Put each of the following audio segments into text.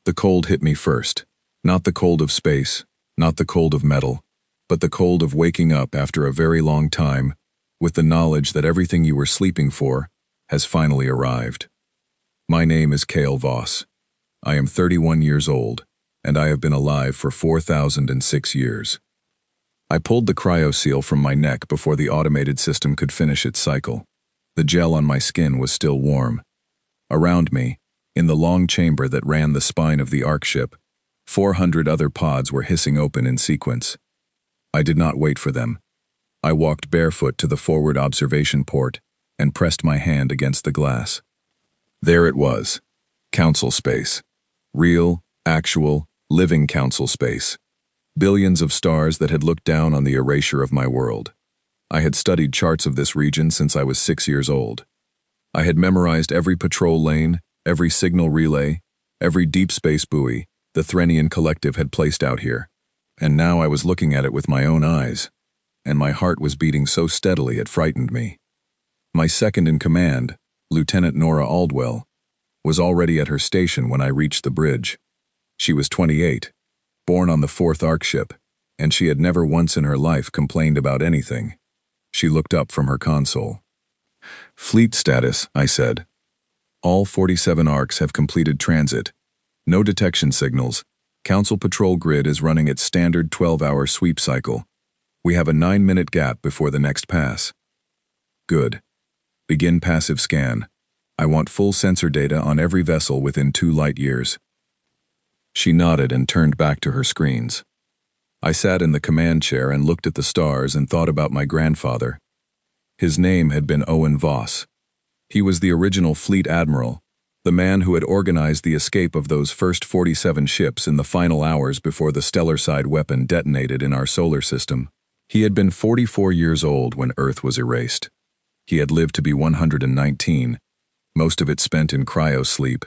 The cold hit me first. Not the cold of space, not the cold of metal, but the cold of waking up after a very long time, with the knowledge that everything you were sleeping for has finally arrived. My name is Cale Voss. I am 31 years old, and I have been alive for 4,006 years. I pulled the cryo-seal from my neck before the automated system could finish its cycle. The gel on my skin was still warm. Around me, in the long chamber that ran the spine of the Ark ship, 400 other pods were hissing open in sequence. I did not wait for them. I walked barefoot to the forward observation port and pressed my hand against the glass. There it was, council space. Real, actual, living council space. Billions of stars that had looked down on the erasure of my world. I had studied charts of this region since I was 6 years old. I had memorized every patrol lane, every signal relay, every deep space buoy the Threnian Collective had placed out here. And now I was looking at it with my own eyes, and my heart was beating so steadily it frightened me. My second in command, Lieutenant Nora Aldwell, was already at her station when I reached the bridge. She was 28, born on the 4th Ark ship, and she had never once in her life complained about anything. She looked up from her console. "Fleet status," I said. "All 47 Arks have completed transit. No detection signals. Council patrol grid is running its standard 12-hour sweep cycle. We have a 9-minute gap before the next pass." "Good. Begin passive scan. I want full sensor data on every vessel within 2 light years." She nodded and turned back to her screens. I sat in the command chair and looked at the stars and thought about my grandfather. His name had been Owen Voss. He was the original fleet admiral, the man who had organized the escape of those first 47 ships in the final hours before the stellar-side weapon detonated in our solar system. He had been 44 years old when Earth was erased. He had lived to be 119, most of it spent in cryo-sleep,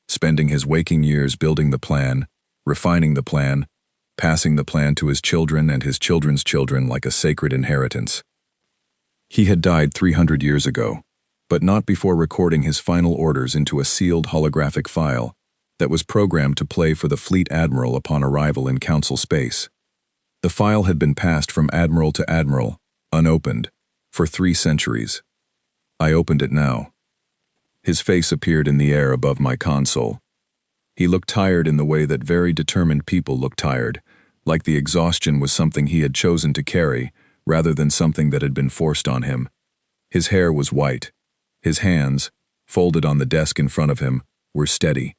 spending his waking years building the plan, refining the plan, passing the plan to his children and his children's children like a sacred inheritance. He had died 300 years ago, but not before recording his final orders into a sealed holographic file that was programmed to play for the fleet admiral upon arrival in council space. The file had been passed from admiral to admiral, unopened, for 3 centuries. I opened it now. His face appeared in the air above my console. He looked tired in the way that very determined people look tired, like the exhaustion was something he had chosen to carry, rather than something that had been forced on him. His hair was white. His hands, folded on the desk in front of him, were steady.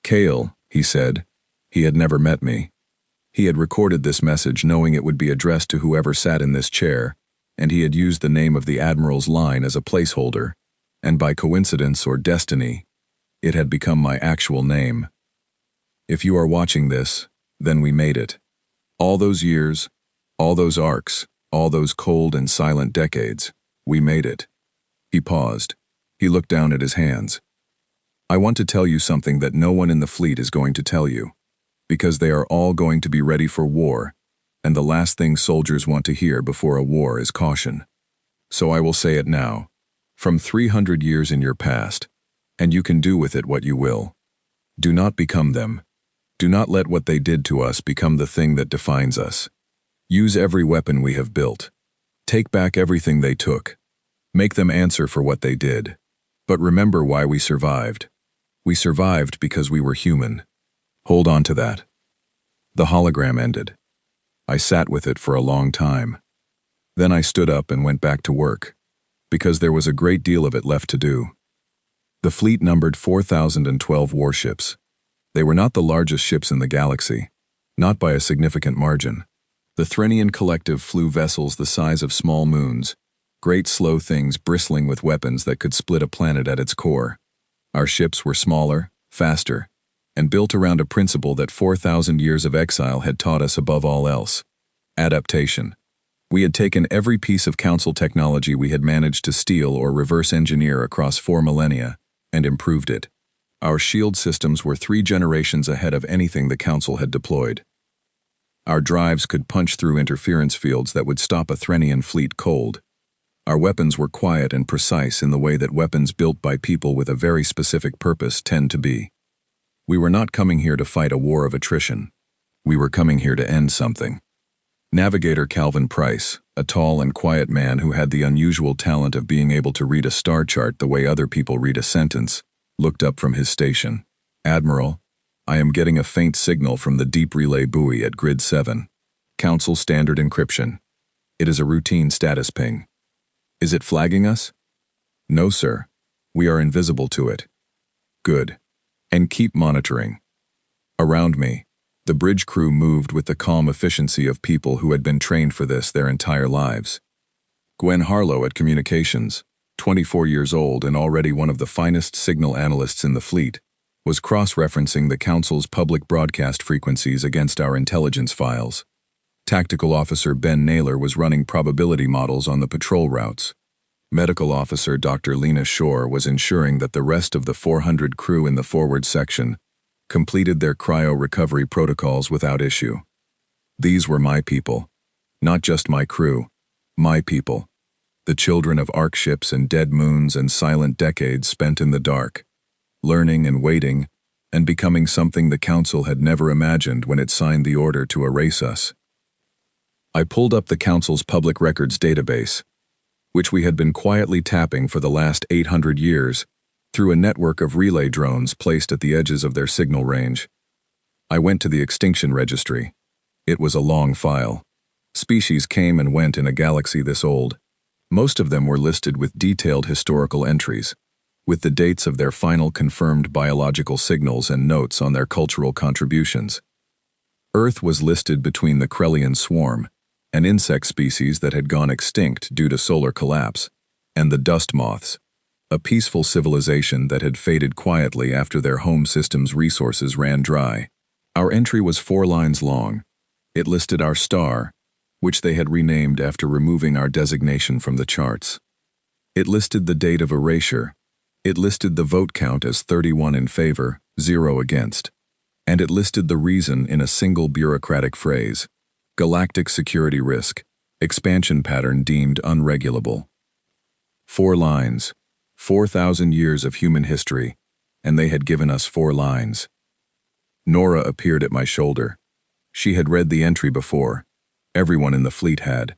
"Cale," he said. He had never met me. He had recorded this message knowing it would be addressed to whoever sat in this chair, and he had used the name of the Admiral's line as a placeholder, and by coincidence or destiny, it had become my actual name. "If you are watching this, then we made it. All those years, all those arcs, all those cold and silent decades, we made it." He paused. He looked down at his hands. "I want to tell you something that no one in the fleet is going to tell you, because they are all going to be ready for war, and the last thing soldiers want to hear before a war is caution. So I will say it now, from 300 years in your past, and you can do with it what you will. Do not become them. Do not let what they did to us become the thing that defines us. Use every weapon we have built. Take back everything they took. Make them answer for what they did. But remember why we survived. We survived because we were human. Hold on to that." The hologram ended. I sat with it for a long time. Then I stood up and went back to work, because there was a great deal of it left to do. The fleet numbered 4,012 warships. They were not the largest ships in the galaxy, not by a significant margin. The Threnian Collective flew vessels the size of small moons, great slow things bristling with weapons that could split a planet at its core. Our ships were smaller, faster, and built around a principle that 4,000 years of exile had taught us above all else: adaptation. We had taken every piece of Council technology we had managed to steal or reverse engineer across 4 millennia and improved it. Our shield systems were 3 generations ahead of anything the Council had deployed. Our drives could punch through interference fields that would stop a Threnian fleet cold. Our weapons were quiet and precise in the way that weapons built by people with a very specific purpose tend to be. We were not coming here to fight a war of attrition. We were coming here to end something. Navigator Calvin Price, a tall and quiet man who had the unusual talent of being able to read a star chart the way other people read a sentence, looked up from his station. "Admiral, I am getting a faint signal from the deep relay buoy at Grid 7. Council standard encryption. It is a routine status ping. Is it flagging us?" "No, sir. We are invisible to it." "Good. And keep monitoring." Around me, the bridge crew moved with the calm efficiency of people who had been trained for this their entire lives. Gwen Harlow at Communications, 24 years old and already one of the finest signal analysts in the fleet, was cross-referencing the Council's public broadcast frequencies against our intelligence files. Tactical Officer Ben Naylor was running probability models on the patrol routes. Medical Officer Dr. Lena Shore was ensuring that the rest of the 400 crew in the forward section completed their cryo-recovery protocols without issue. These were my people. Not just my crew. My people. The children of arc ships and dead moons and silent decades spent in the dark, learning and waiting, and becoming something the Council had never imagined when it signed the order to erase us. I pulled up the Council's public records database, which we had been quietly tapping for the last 800 years, through a network of relay drones placed at the edges of their signal range. I went to the extinction registry. It was a long file. Species came and went in a galaxy this old. Most of them were listed with detailed historical entries, with the dates of their final confirmed biological signals and notes on their cultural contributions. Earth was listed between the Krellian swarm, an insect species that had gone extinct due to solar collapse, and the dust moths, a peaceful civilization that had faded quietly after their home system's resources ran dry. Our entry was 4 lines long. It listed our star, which they had renamed after removing our designation from the charts. It listed the date of erasure. It listed the vote count as 31 in favor, 0 against. And it listed the reason in a single bureaucratic phrase: galactic security risk, expansion pattern deemed unregulable. 4 lines. 4,000 years of human history, and they had given us 4 lines. Nora appeared at my shoulder. She had read the entry before. Everyone in the fleet had.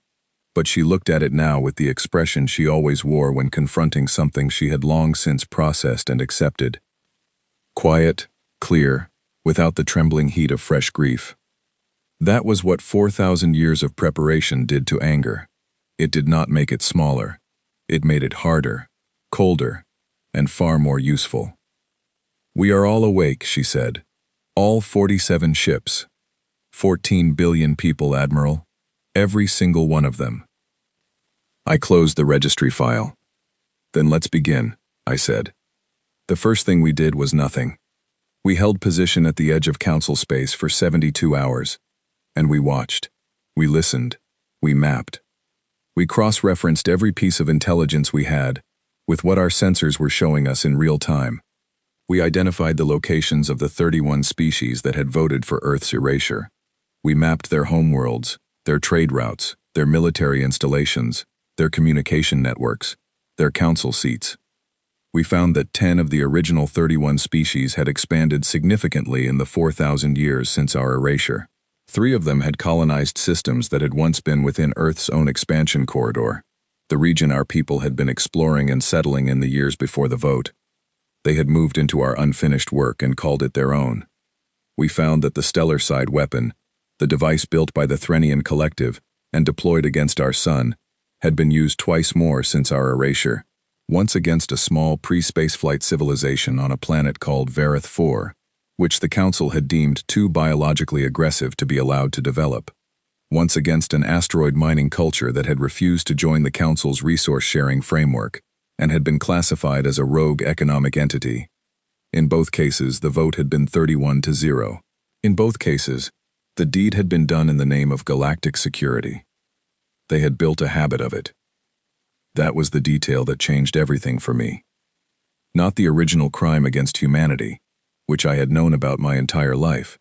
But she looked at it now with the expression she always wore when confronting something she had long since processed and accepted. Quiet, clear, without the trembling heat of fresh grief. That was what 4,000 years of preparation did to anger. It did not make it smaller. It made it harder, colder, and far more useful. "We are all awake," she said. "All 47 ships. 14 billion people, Admiral. Every single one of them." I closed the registry file. "Then let's begin," I said. The first thing we did was nothing. We held position at the edge of Council space for 72 hours, and we watched. We listened. We mapped. We cross-referenced every piece of intelligence we had with what our sensors were showing us in real time. We identified the locations of the 31 species that had voted for Earth's erasure. We mapped their homeworlds, their trade routes, their military installations, their communication networks, their council seats. We found that 10 of the original 31 species had expanded significantly in the 4,000 years since our erasure. 3 of them had colonized systems that had once been within Earth's own expansion corridor, the region our people had been exploring and settling in the years before the vote. They had moved into our unfinished work and called it their own. We found that the stellar side weapon, the device built by the Threnian Collective and deployed against our sun, had been used twice more since our erasure, once against a small pre-spaceflight civilization on a planet called Vareth 4, which the Council had deemed too biologically aggressive to be allowed to develop, once against an asteroid mining culture that had refused to join the Council's resource-sharing framework and had been classified as a rogue economic entity. In both cases, the vote had been 31-0. In both cases, the deed had been done in the name of galactic security. They had built a habit of it. That was the detail that changed everything for me. Not the original crime against humanity, which I had known about my entire life,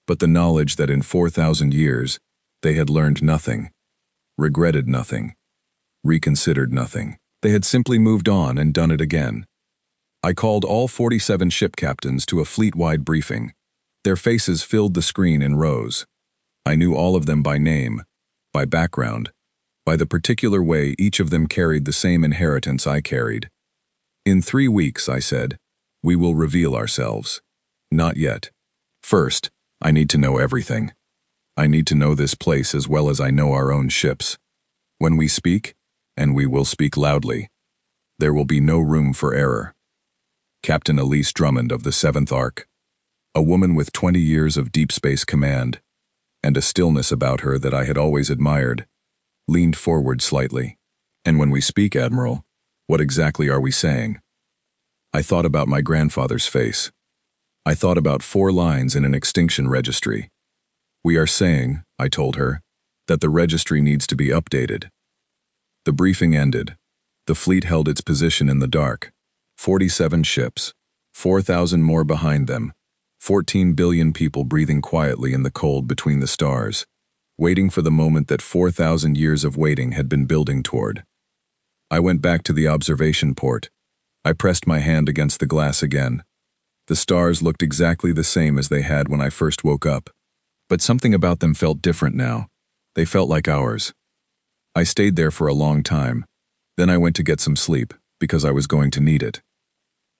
but the knowledge that in 4,000 years, they had learned nothing, regretted nothing, reconsidered nothing. They had simply moved on and done it again. I called all 47 ship captains to a fleet-wide briefing. Their faces filled the screen in rows. I knew all of them by name, by background, by the particular way each of them carried the same inheritance I carried. In 3 weeks, I said, we will reveal ourselves. Not yet. First, I need to know everything. I need to know this place as well as I know our own ships. When we speak, and we will speak loudly, there will be no room for error. Captain Elise Drummond of the 7th Ark, a woman with 20 years of deep space command, and a stillness about her that I had always admired, leaned forward slightly. And when we speak, Admiral, what exactly are we saying? I thought about my grandfather's face. I thought about 4 lines in an extinction registry. We are saying, I told her, that the registry needs to be updated. The briefing ended. The fleet held its position in the dark. 47 ships, 4,000 more behind them, 14 billion people breathing quietly in the cold between the stars, waiting for the moment that 4,000 years of waiting had been building toward. I went back to the observation port. I pressed my hand against the glass again. The stars looked exactly the same as they had when I first woke up, but something about them felt different now. They felt like ours. I stayed there for a long time. Then I went to get some sleep, because I was going to need it.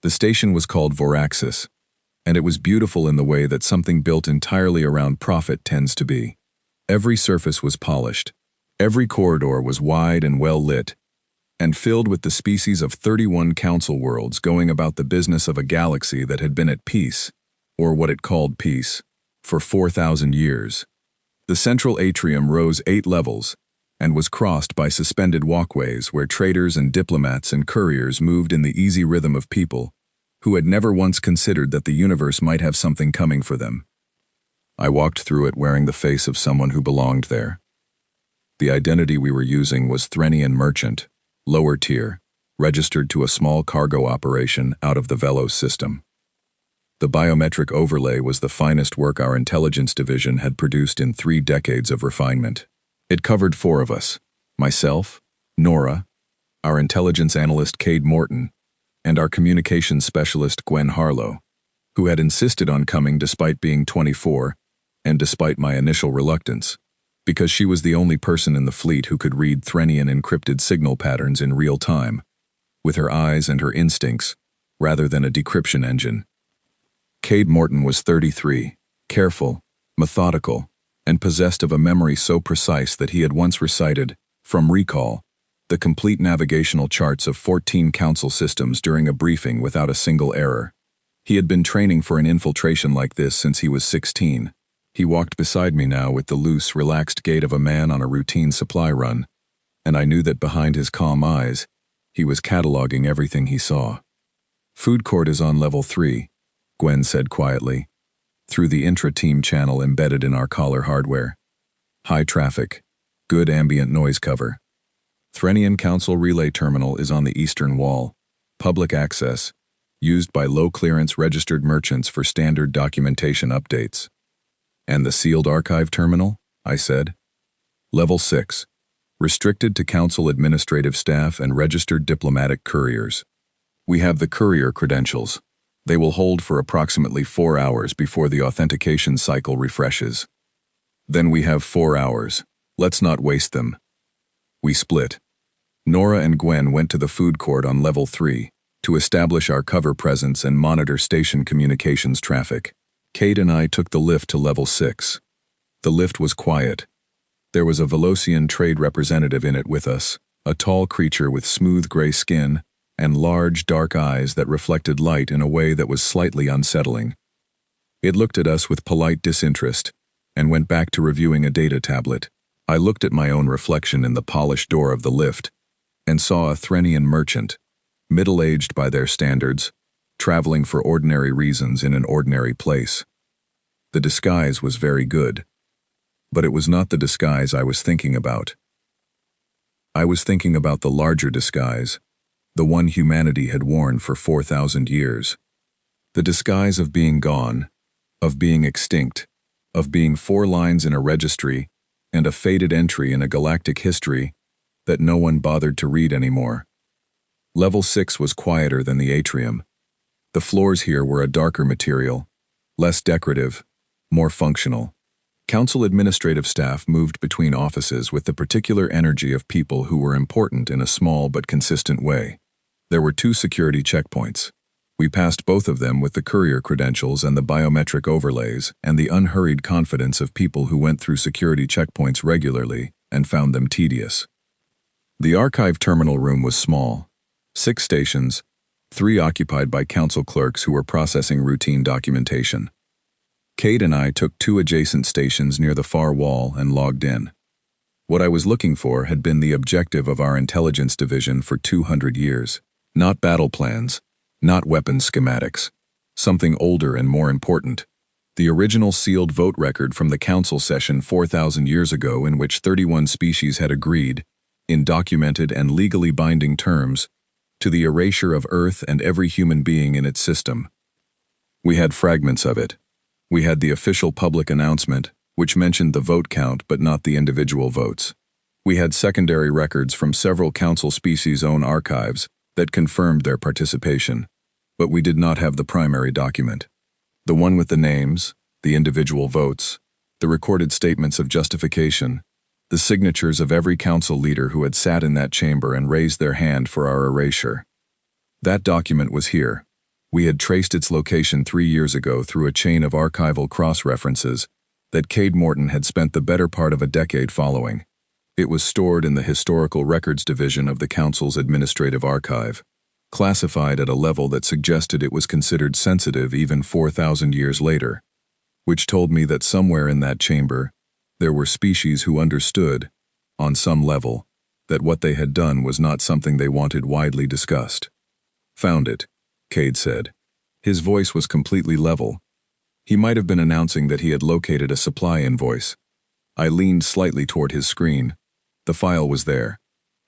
The station was called Voraxis, and it was beautiful in the way that something built entirely around profit tends to be. Every surface was polished. Every corridor was wide and well lit, and filled with the species of 31 council worlds going about the business of a galaxy that had been at peace, or what it called peace, for 4,000 years. The central atrium rose 8 levels, and was crossed by suspended walkways where traders and diplomats and couriers moved in the easy rhythm of people who had never once considered that the universe might have something coming for them. I walked through it wearing the face of someone who belonged there. The identity we were using was Threnian Merchant, lower tier, registered to a small cargo operation out of the Velos system. The biometric overlay was the finest work our intelligence division had produced in 3 decades of refinement. It covered 4 of us, myself, Nora, our intelligence analyst Cade Morton, and our communications specialist Gwen Harlow, who had insisted on coming despite being 24 and despite my initial reluctance, because she was the only person in the fleet who could read Threnian encrypted signal patterns in real time, with her eyes and her instincts, rather than a decryption engine. Cade Morton was 33, careful, methodical, and possessed of a memory so precise that he had once recited, from recall, the complete navigational charts of 14 council systems during a briefing without a single error. He had been training for an infiltration like this since he was 16. He walked beside me now with the loose, relaxed gait of a man on a routine supply run, and I knew that behind his calm eyes, he was cataloging everything he saw. Food court is on level 3, Gwen said quietly, through the intra-team channel embedded in our collar hardware. High traffic, good ambient noise cover. Threnian Council Relay Terminal is on the eastern wall, public access, used by low-clearance registered merchants for standard documentation updates. And the sealed archive terminal? I said. Level 6, restricted to Council administrative staff and registered diplomatic couriers. We have the courier credentials. They will hold for approximately 4 hours before the authentication cycle refreshes. Then we have 4 hours. Let's not waste them. We split. Nora and Gwen went to the food court on level 3 to establish our cover presence and monitor station communications traffic. Cade and I took the lift to level 6. The lift was quiet. There was a Velocian trade representative in it with us, a tall creature with smooth gray skin and large, dark eyes that reflected light in a way that was slightly unsettling. It looked at us with polite disinterest and went back to reviewing a data tablet. I looked at my own reflection in the polished door of the lift and saw a Threnian merchant, middle-aged by their standards, traveling for ordinary reasons in an ordinary place. The disguise was very good, but it was not the disguise I was thinking about. I was thinking about the larger disguise, the one humanity had worn for 4,000 years. The disguise of being gone, of being extinct, of being 4 lines in a registry and a faded entry in a galactic history that no one bothered to read anymore. Level 6 was quieter than the atrium, The floors here were a darker material, less decorative, more functional. Council administrative staff moved between offices with the particular energy of people who were important in a small but consistent way. There were 2 security checkpoints. We passed both of them with the courier credentials and the biometric overlays and the unhurried confidence of people who went through security checkpoints regularly and found them tedious. The archive terminal room was small. 6 stations, 3 occupied by council clerks who were processing routine documentation. Cade and I took 2 adjacent stations near the far wall and logged in. What I was looking for had been the objective of our intelligence division for 200 years. Not battle plans, not weapons schematics. Something older and more important. The original sealed vote record from the council session 4,000 years ago in which 31 species had agreed, in documented and legally binding terms, to the erasure of Earth and every human being in its system. We had fragments of it. We had the official public announcement, which mentioned the vote count but not the individual votes. We had secondary records from several council species' own archives that confirmed their participation, but we did not have the primary document. The one with the names, the individual votes, the recorded statements of justification, the signatures of every council leader who had sat in that chamber and raised their hand for our erasure. That document was here. We had traced its location 3 years ago through a chain of archival cross-references that Cade Morton had spent the better part of a decade following. It was stored in the Historical Records Division of the Council's Administrative Archive, classified at a level that suggested it was considered sensitive even 4,000 years later, which told me that somewhere in that chamber, there were species who understood, on some level, that what they had done was not something they wanted widely discussed. Found it, Cade said. His voice was completely level. He might have been announcing that he had located a supply invoice. I leaned slightly toward his screen. The file was there.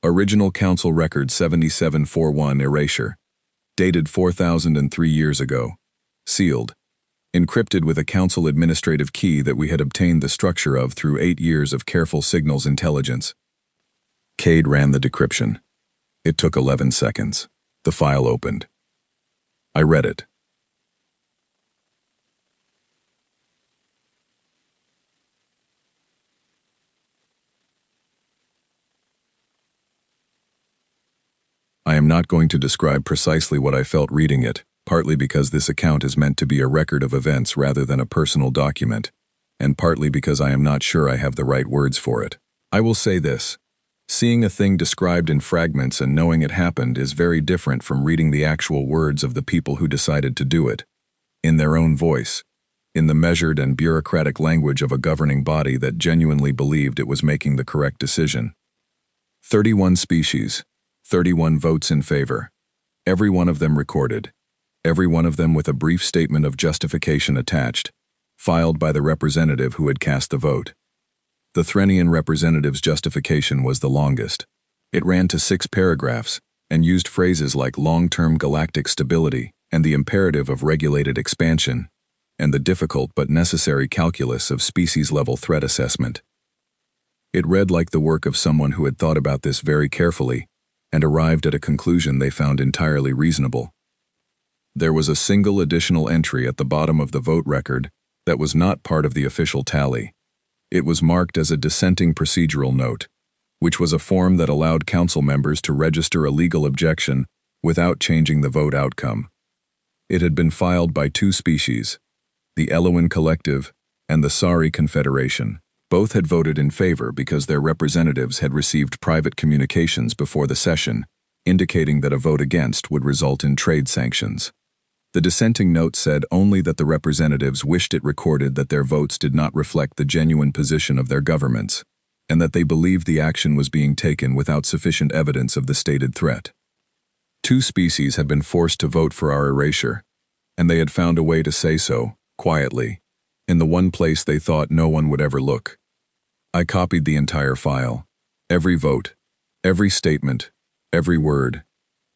Original Council Record 7741 erasure. Dated 4,003 years ago. Sealed. Encrypted with a council administrative key that we had obtained the structure of through 8 years of careful signals intelligence. Cade ran the decryption. It took 11 seconds. The file opened. I read it. I am not going to describe precisely what I felt reading it, partly because this account is meant to be a record of events rather than a personal document, and partly because I am not sure I have the right words for it. I will say this. Seeing a thing described in fragments and knowing it happened is very different from reading the actual words of the people who decided to do it, in their own voice, in the measured and bureaucratic language of a governing body that genuinely believed it was making the correct decision. 31 species, 31 votes in favor, every one of them recorded, every one of them with a brief statement of justification attached, filed by the representative who had cast the vote. The Threnian representative's justification was the longest. It ran to 6 paragraphs and used phrases like long-term galactic stability and the imperative of regulated expansion and the difficult but necessary calculus of species-level threat assessment. It read like the work of someone who had thought about this very carefully and arrived at a conclusion they found entirely reasonable. There was a single additional entry at the bottom of the vote record that was not part of the official tally. It was marked as a dissenting procedural note, which was a form that allowed council members to register a legal objection without changing the vote outcome. It had been filed by 2 species, the Elohim Collective and the Sari Confederation. Both had voted in favor because their representatives had received private communications before the session, indicating that a vote against would result in trade sanctions. The dissenting note said only that the representatives wished it recorded that their votes did not reflect the genuine position of their governments, and that they believed the action was being taken without sufficient evidence of the stated threat. 2 species had been forced to vote for our erasure, and they had found a way to say so, quietly, in the one place they thought no one would ever look. I copied the entire file, every vote, every statement, every word.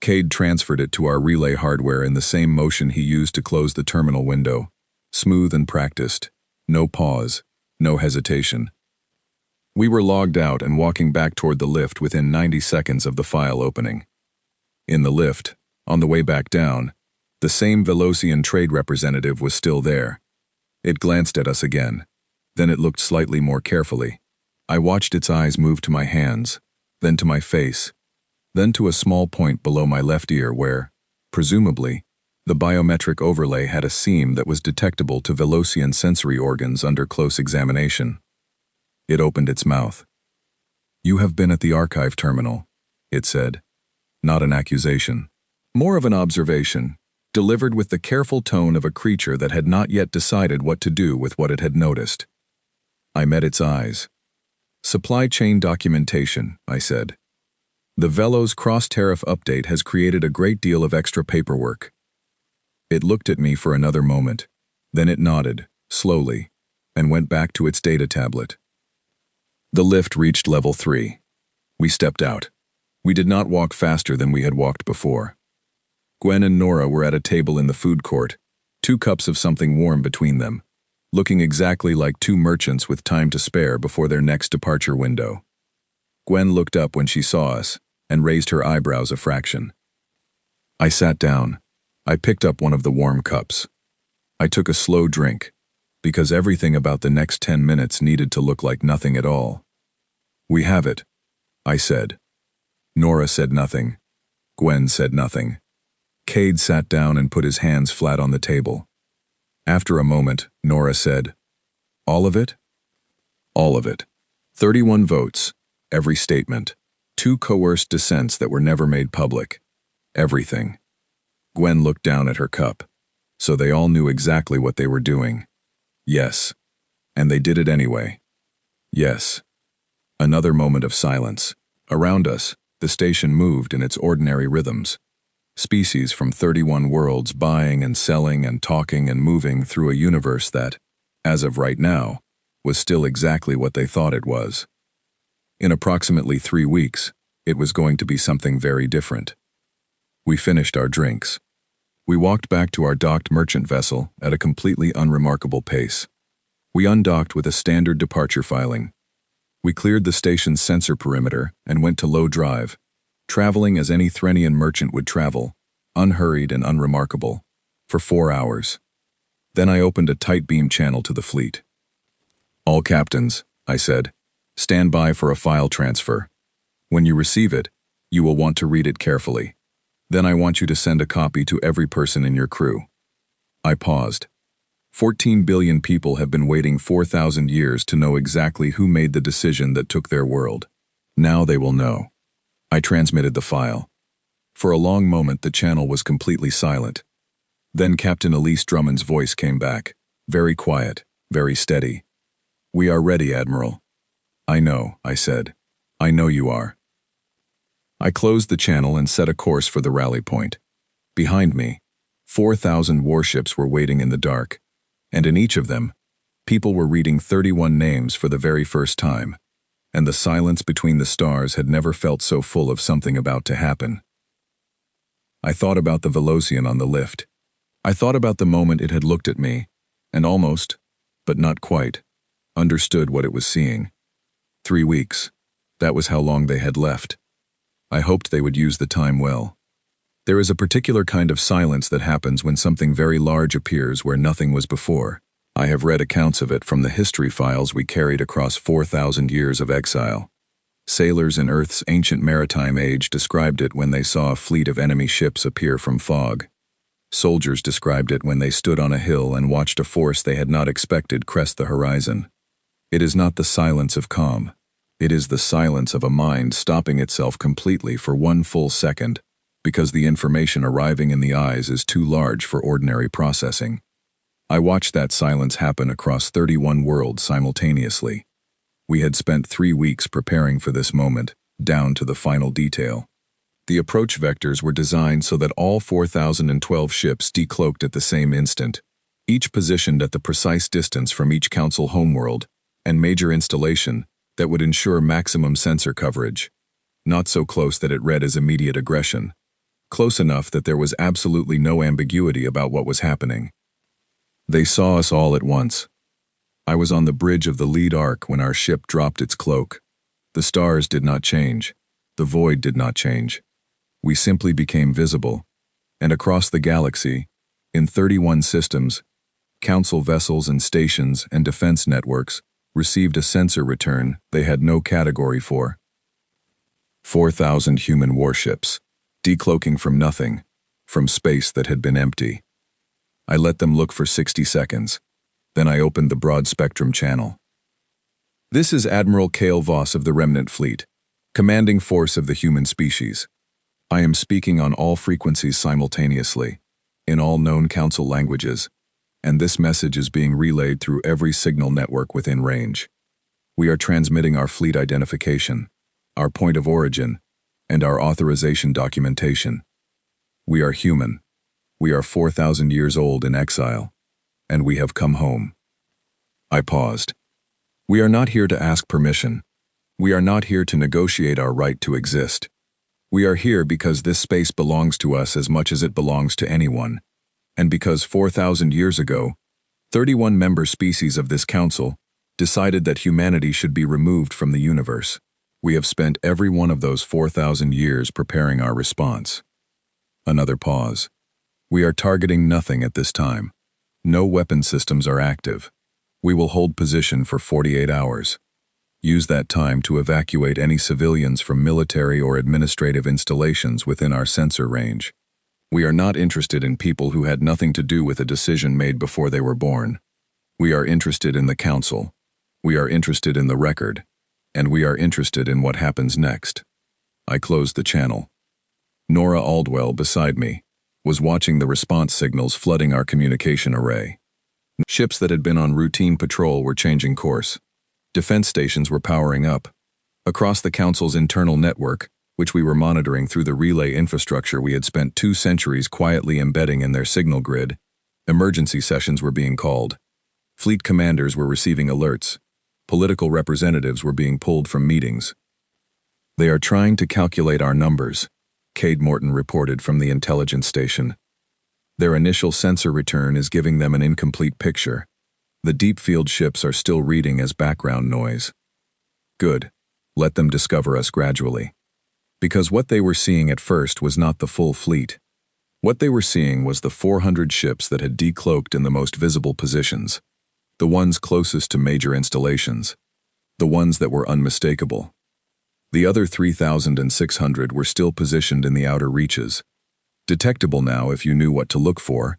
Cade transferred it to our relay hardware in the same motion he used to close the terminal window, smooth and practiced, no pause, no hesitation. We were logged out and walking back toward the lift within 90 seconds of the file opening. In the lift, on the way back down, The same Velocian trade representative was still there. It glanced at us again. Then it looked slightly more carefully. I watched its eyes move to my hands, then to my face, then to a small point below my left ear where, presumably, the biometric overlay had a seam that was detectable to Velocian sensory organs under close examination. It opened its mouth. "You have been at the archive terminal," it said. Not an accusation. More of an observation, delivered with the careful tone of a creature that had not yet decided what to do with what it had noticed. I met its eyes. "Supply chain documentation," I said. "The Velo's cross-tariff update has created a great deal of extra paperwork." It looked at me for another moment. Then it nodded, slowly, and went back to its data tablet. The lift reached level 3. We stepped out. We did not walk faster than we had walked before. Gwen and Nora were at a table in the food court, 2 cups of something warm between them, looking exactly like 2 merchants with time to spare before their next departure window. Gwen looked up when she saw us and raised her eyebrows a fraction. I sat down. I picked up one of the warm cups. I took a slow drink, because everything about the next 10 minutes needed to look like nothing at all. "We have it," I said. Nora said nothing. Gwen said nothing. Cade sat down and put his hands flat on the table. After a moment, Nora said, "All of it?" "All of it. 31 votes, every statement, 2 coerced dissents that were never made public. Everything." Gwen looked down at her cup. "So they all knew exactly what they were doing." "Yes. And they did it anyway." "Yes." Another moment of silence. Around us, the station moved in its ordinary rhythms. Species from 31 worlds buying and selling and talking and moving through a universe that, as of right now, was still exactly what they thought it was. In approximately 3 weeks, it was going to be something very different. We finished our drinks. We walked back to our docked merchant vessel at a completely unremarkable pace. We undocked with a standard departure filing. We cleared the station's sensor perimeter and went to low drive, traveling as any Threnian merchant would travel, unhurried and unremarkable, for 4 hours. Then I opened a tight beam channel to the fleet. "All captains," I said, "stand by for a file transfer. When you receive it, you will want to read it carefully. Then I want you to send a copy to every person in your crew." I paused. 14 billion people have been waiting 4,000 years to know exactly who made the decision that took their world. Now they will know. I transmitted the file. For a long moment the channel was completely silent. Then Captain Elise Drummond's voice came back, very quiet, very steady. "We are ready, Admiral." "I know," I said. "I know you are." I closed the channel and set a course for the rally point. Behind me, 4,000 warships were waiting in the dark, and in each of them, people were reading 31 names for the very first time, and the silence between the stars had never felt so full of something about to happen. I thought about the Velocian on the lift. I thought about the moment it had looked at me, and almost, but not quite, understood what it was seeing. 3 weeks. That was how long they had left. I hoped they would use the time well. There is a particular kind of silence that happens when something very large appears where nothing was before. I have read accounts of it from the history files we carried across 4,000 years of exile. Sailors in Earth's ancient maritime age described it when they saw a fleet of enemy ships appear from fog. Soldiers described it when they stood on a hill and watched a force they had not expected crest the horizon. It is not the silence of calm. It is the silence of a mind stopping itself completely for 1 full second, because the information arriving in the eyes is too large for ordinary processing. I watched that silence happen across 31 worlds simultaneously. We had spent 3 weeks preparing for this moment, down to the final detail. The approach vectors were designed so that all 4,012 ships decloaked at the same instant, each positioned at the precise distance from each Council homeworld and major installation that would ensure maximum sensor coverage. Not so close that it read as immediate aggression. Close enough that there was absolutely no ambiguity about what was happening. They saw us all at once. I was on the bridge of the lead arc when our ship dropped its cloak. The stars did not change. The void did not change. We simply became visible, and across the galaxy, In 31 systems, Council vessels and stations and defense networks received a sensor return they had no category for. 4,000 human warships, decloaking from nothing, from space that had been empty. I let them look for 60 seconds. Then I opened the broad-spectrum channel. This is Admiral Cale Voss of the Remnant Fleet, commanding force of the human species. I am speaking on all frequencies simultaneously, in all known Council languages, and this message is being relayed through every signal network within range. We are transmitting our fleet identification, our point of origin, and our authorization documentation. We are human. We are 4,000 years old in exile, and we have come home. I paused. We are not here to ask permission. We are not here to negotiate our right to exist. We are here because this space belongs to us as much as it belongs to anyone, and because 4,000 years ago, 31 member species of this council decided that humanity should be removed from the universe. We have spent every one of those 4,000 years preparing our response. Another pause. We are targeting nothing at this time. No weapon systems are active. We will hold position for 48 hours. Use that time to evacuate any civilians from military or administrative installations within our sensor range. We are not interested in people who had nothing to do with a decision made before they were born. We are interested in the council. We are interested in the record. And we are interested in what happens next. I closed the channel. Nora Aldwell, beside me, was watching the response signals flooding our communication array. Ships that had been on routine patrol were changing course. Defense stations were powering up. Across the Council's internal network, which we were monitoring through the relay infrastructure we had spent 2 centuries quietly embedding in their signal grid, emergency sessions were being called. Fleet commanders were receiving alerts. Political representatives were being pulled from meetings. They are trying to calculate our numbers, Cade Morton reported from the intelligence station. Their initial sensor return is giving them an incomplete picture. The deep field ships are still reading as background noise. Good. Let them discover us gradually. Because what they were seeing at first was not the full fleet. What they were seeing was the 400 ships that had decloaked in the most visible positions. The ones closest to major installations. The ones that were unmistakable. The other 3,600 were still positioned in the outer reaches. Detectable now if you knew what to look for,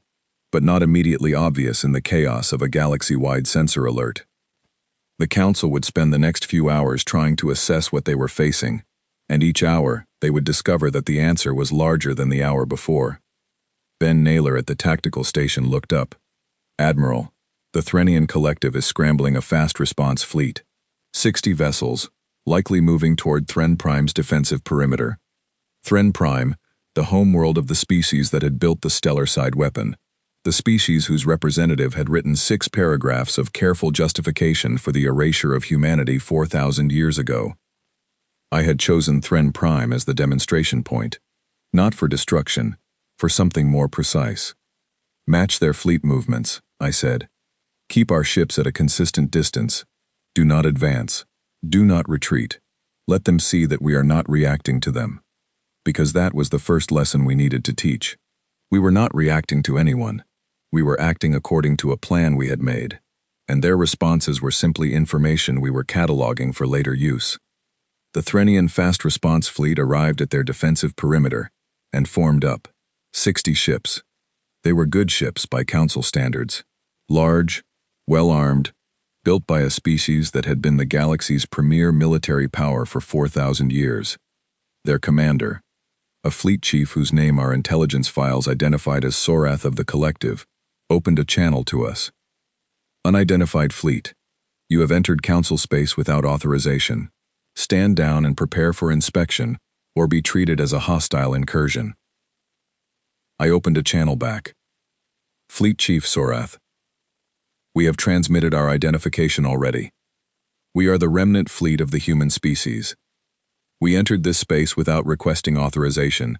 but not immediately obvious in the chaos of a galaxy-wide sensor alert. The Council would spend the next few hours trying to assess what they were facing, and each hour they would discover that the answer was larger than the hour before. Ben Naylor at the tactical station looked up. Admiral, the Threnian Collective is scrambling a fast response fleet. 60 vessels, likely moving toward Thren Prime's defensive perimeter. Thren Prime, the homeworld of the species that had built the stellar-side weapon. The species whose representative had written 6 paragraphs of careful justification for the erasure of humanity 4,000 years ago. I had chosen Thren Prime as the demonstration point, not for destruction, for something more precise. Match their fleet movements, I said. Keep our ships at a consistent distance. Do not advance. Do not retreat. Let them see that we are not reacting to them. Because that was the first lesson we needed to teach. We were not reacting to anyone. We were acting according to a plan we had made, and their responses were simply information we were cataloging for later use. The Threnian fast response fleet arrived at their defensive perimeter and formed up. 60 ships. They were good ships by Council standards. Large, well-armed, built by a species that had been the galaxy's premier military power for 4,000 years. Their commander, a fleet chief whose name our intelligence files identified as Sorath of the Collective, opened a channel to us. Unidentified fleet. You have entered Council space without authorization. Stand down and prepare for inspection, or be treated as a hostile incursion. I opened a channel back. Fleet Chief Sorath. We have transmitted our identification already. We are the remnant fleet of the human species. We entered this space without requesting authorization,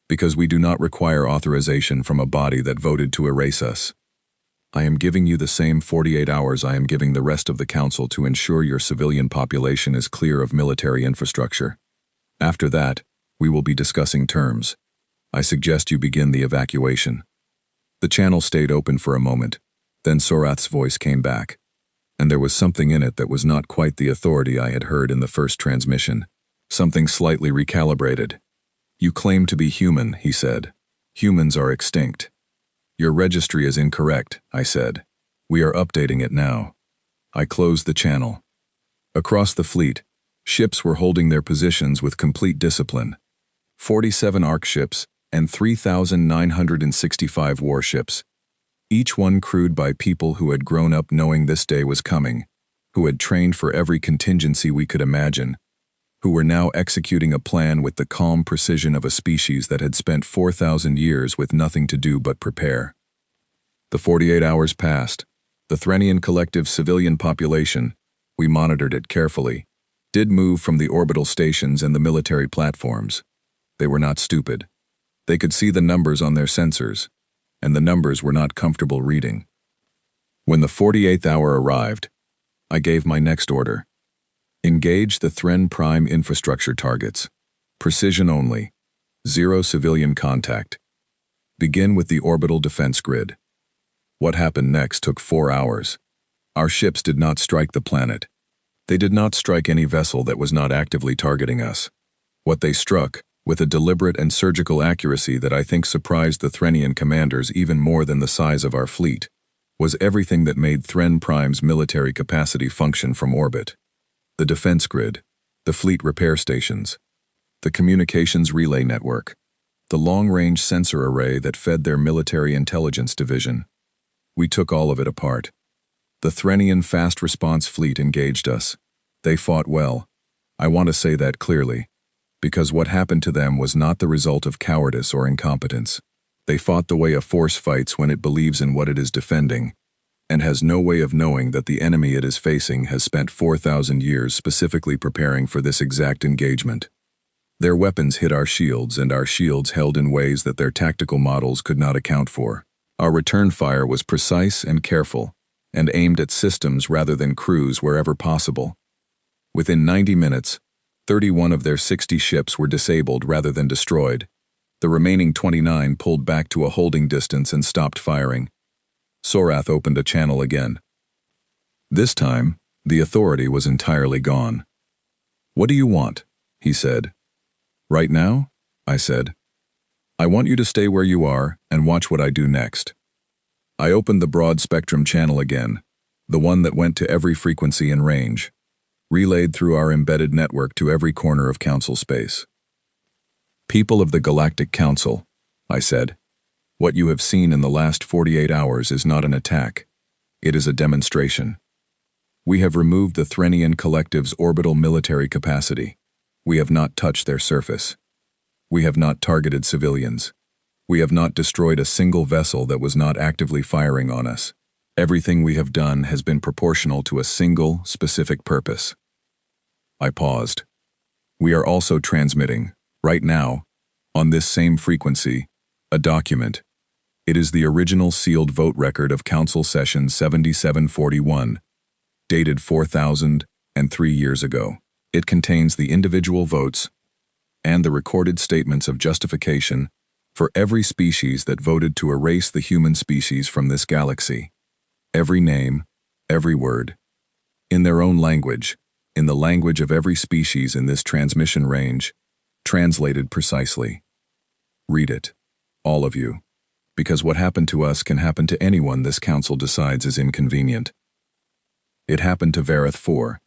because we do not require authorization from a body that voted to erase us. I am giving you the same 48 hours I am giving the rest of the Council to ensure your civilian population is clear of military infrastructure. After that, we will be discussing terms. I suggest you begin the evacuation. The channel stayed open for a moment, then Sorath's voice came back, and there was something in it that was not quite the authority I had heard in the first transmission. Something slightly recalibrated. "You claim to be human," he said. "Humans are extinct." "Your registry is incorrect," I said. "We are updating it now." I closed the channel. Across the fleet, ships were holding their positions with complete discipline. 47 ARC ships and 3,965 warships, each one crewed by people who had grown up knowing this day was coming, who had trained for every contingency we could imagine, who were now executing a plan with the calm precision of a species that had spent 4,000 years with nothing to do but prepare. The 48 hours passed. The Threnian collective civilian population, we monitored it carefully, did move from the orbital stations and the military platforms. They were not stupid. They could see the numbers on their sensors, and the numbers were not comfortable reading. When the 48th hour arrived, I gave my next order. Engage the Thren Prime infrastructure targets. Precision only. Zero civilian contact. Begin with the orbital defense grid. What happened next took 4 hours. Our ships did not strike the planet. They did not strike any vessel that was not actively targeting us. What they struck, with a deliberate and surgical accuracy that I think surprised the Threnian commanders even more than the size of our fleet, was everything that made Thren Prime's military capacity function from orbit. The defense grid, the fleet repair stations, the communications relay network, the long-range sensor array that fed their military intelligence division. We took all of it apart. The Threnian fast response fleet engaged us. They fought well. I want to say that clearly, because what happened to them was not the result of cowardice or incompetence. They fought the way a force fights when it believes in what it is defending, and has no way of knowing that the enemy it is facing has spent 4,000 years specifically preparing for this exact engagement. Their weapons hit our shields, and our shields held in ways that their tactical models could not account for. Our return fire was precise and careful, and aimed at systems rather than crews wherever possible. Within 90 minutes, 31 of their 60 ships were disabled rather than destroyed. The remaining 29 pulled back to a holding distance and stopped firing. Sorath opened a channel again. This time, the authority was entirely gone. "What do you want?" he said. "Right now?" I said. "I want you to stay where you are and watch what I do next." I opened the broad-spectrum channel again, the one that went to every frequency and range, relayed through our embedded network to every corner of Council space. "People of the Galactic Council," I said, "what you have seen in the last 48 hours is not an attack. It is a demonstration. We have removed the Threnian Collective's orbital military capacity. We have not touched their surface. We have not targeted civilians. We have not destroyed a single vessel that was not actively firing on us. Everything we have done has been proportional to a single, specific purpose." I paused. "We are also transmitting, right now, on this same frequency, a document. It is the original sealed vote record of Council Session 7741, dated 4,003 years ago. It contains the individual votes and the recorded statements of justification for every species that voted to erase the human species from this galaxy. Every name, every word, in their own language, in the language of every species in this transmission range, translated precisely. Read it, all of you, because what happened to us can happen to anyone this council decides is inconvenient. It happened to Vareth 4.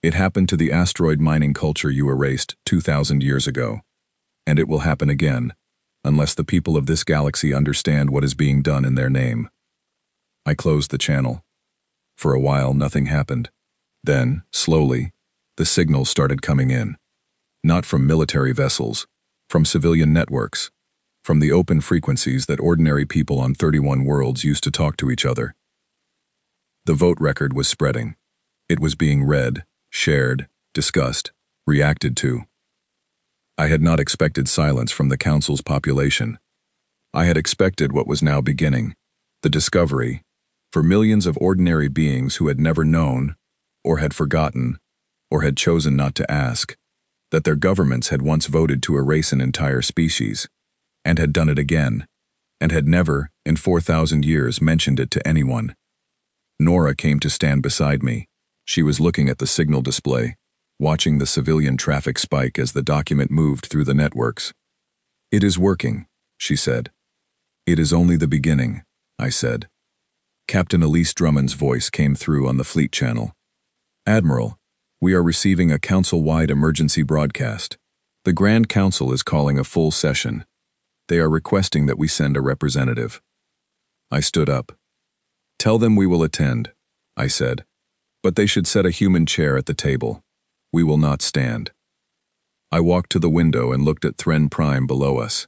It happened to the asteroid mining culture you erased 2,000 years ago. And it will happen again, unless the people of this galaxy understand what is being done in their name. I closed the channel. For a while, nothing happened. Then, slowly, the signals started coming in. Not from military vessels, from civilian networks, from the open frequencies that ordinary people on 31 worlds used to talk to each other. The vote record was spreading. It was being read, shared, discussed, reacted to. I had not expected silence from the Council's population. I had expected what was now beginning, the discovery, for millions of ordinary beings who had never known, or had forgotten, or had chosen not to ask, that their governments had once voted to erase an entire species, and had done it again, and had never, in 4,000 years mentioned it to anyone. Nora came to stand beside me. She was looking at the signal display, watching the civilian traffic spike as the document moved through the networks. "It is working," she said. "It is only the beginning," I said. Captain Elise Drummond's voice came through on the fleet channel. "Admiral, we are receiving a council-wide emergency broadcast. The Grand Council is calling a full session. They are requesting that we send a representative." I stood up. "Tell them we will attend," I said. "But they should set a human chair at the table. We will not stand." I walked to the window and looked at Thren Prime below us.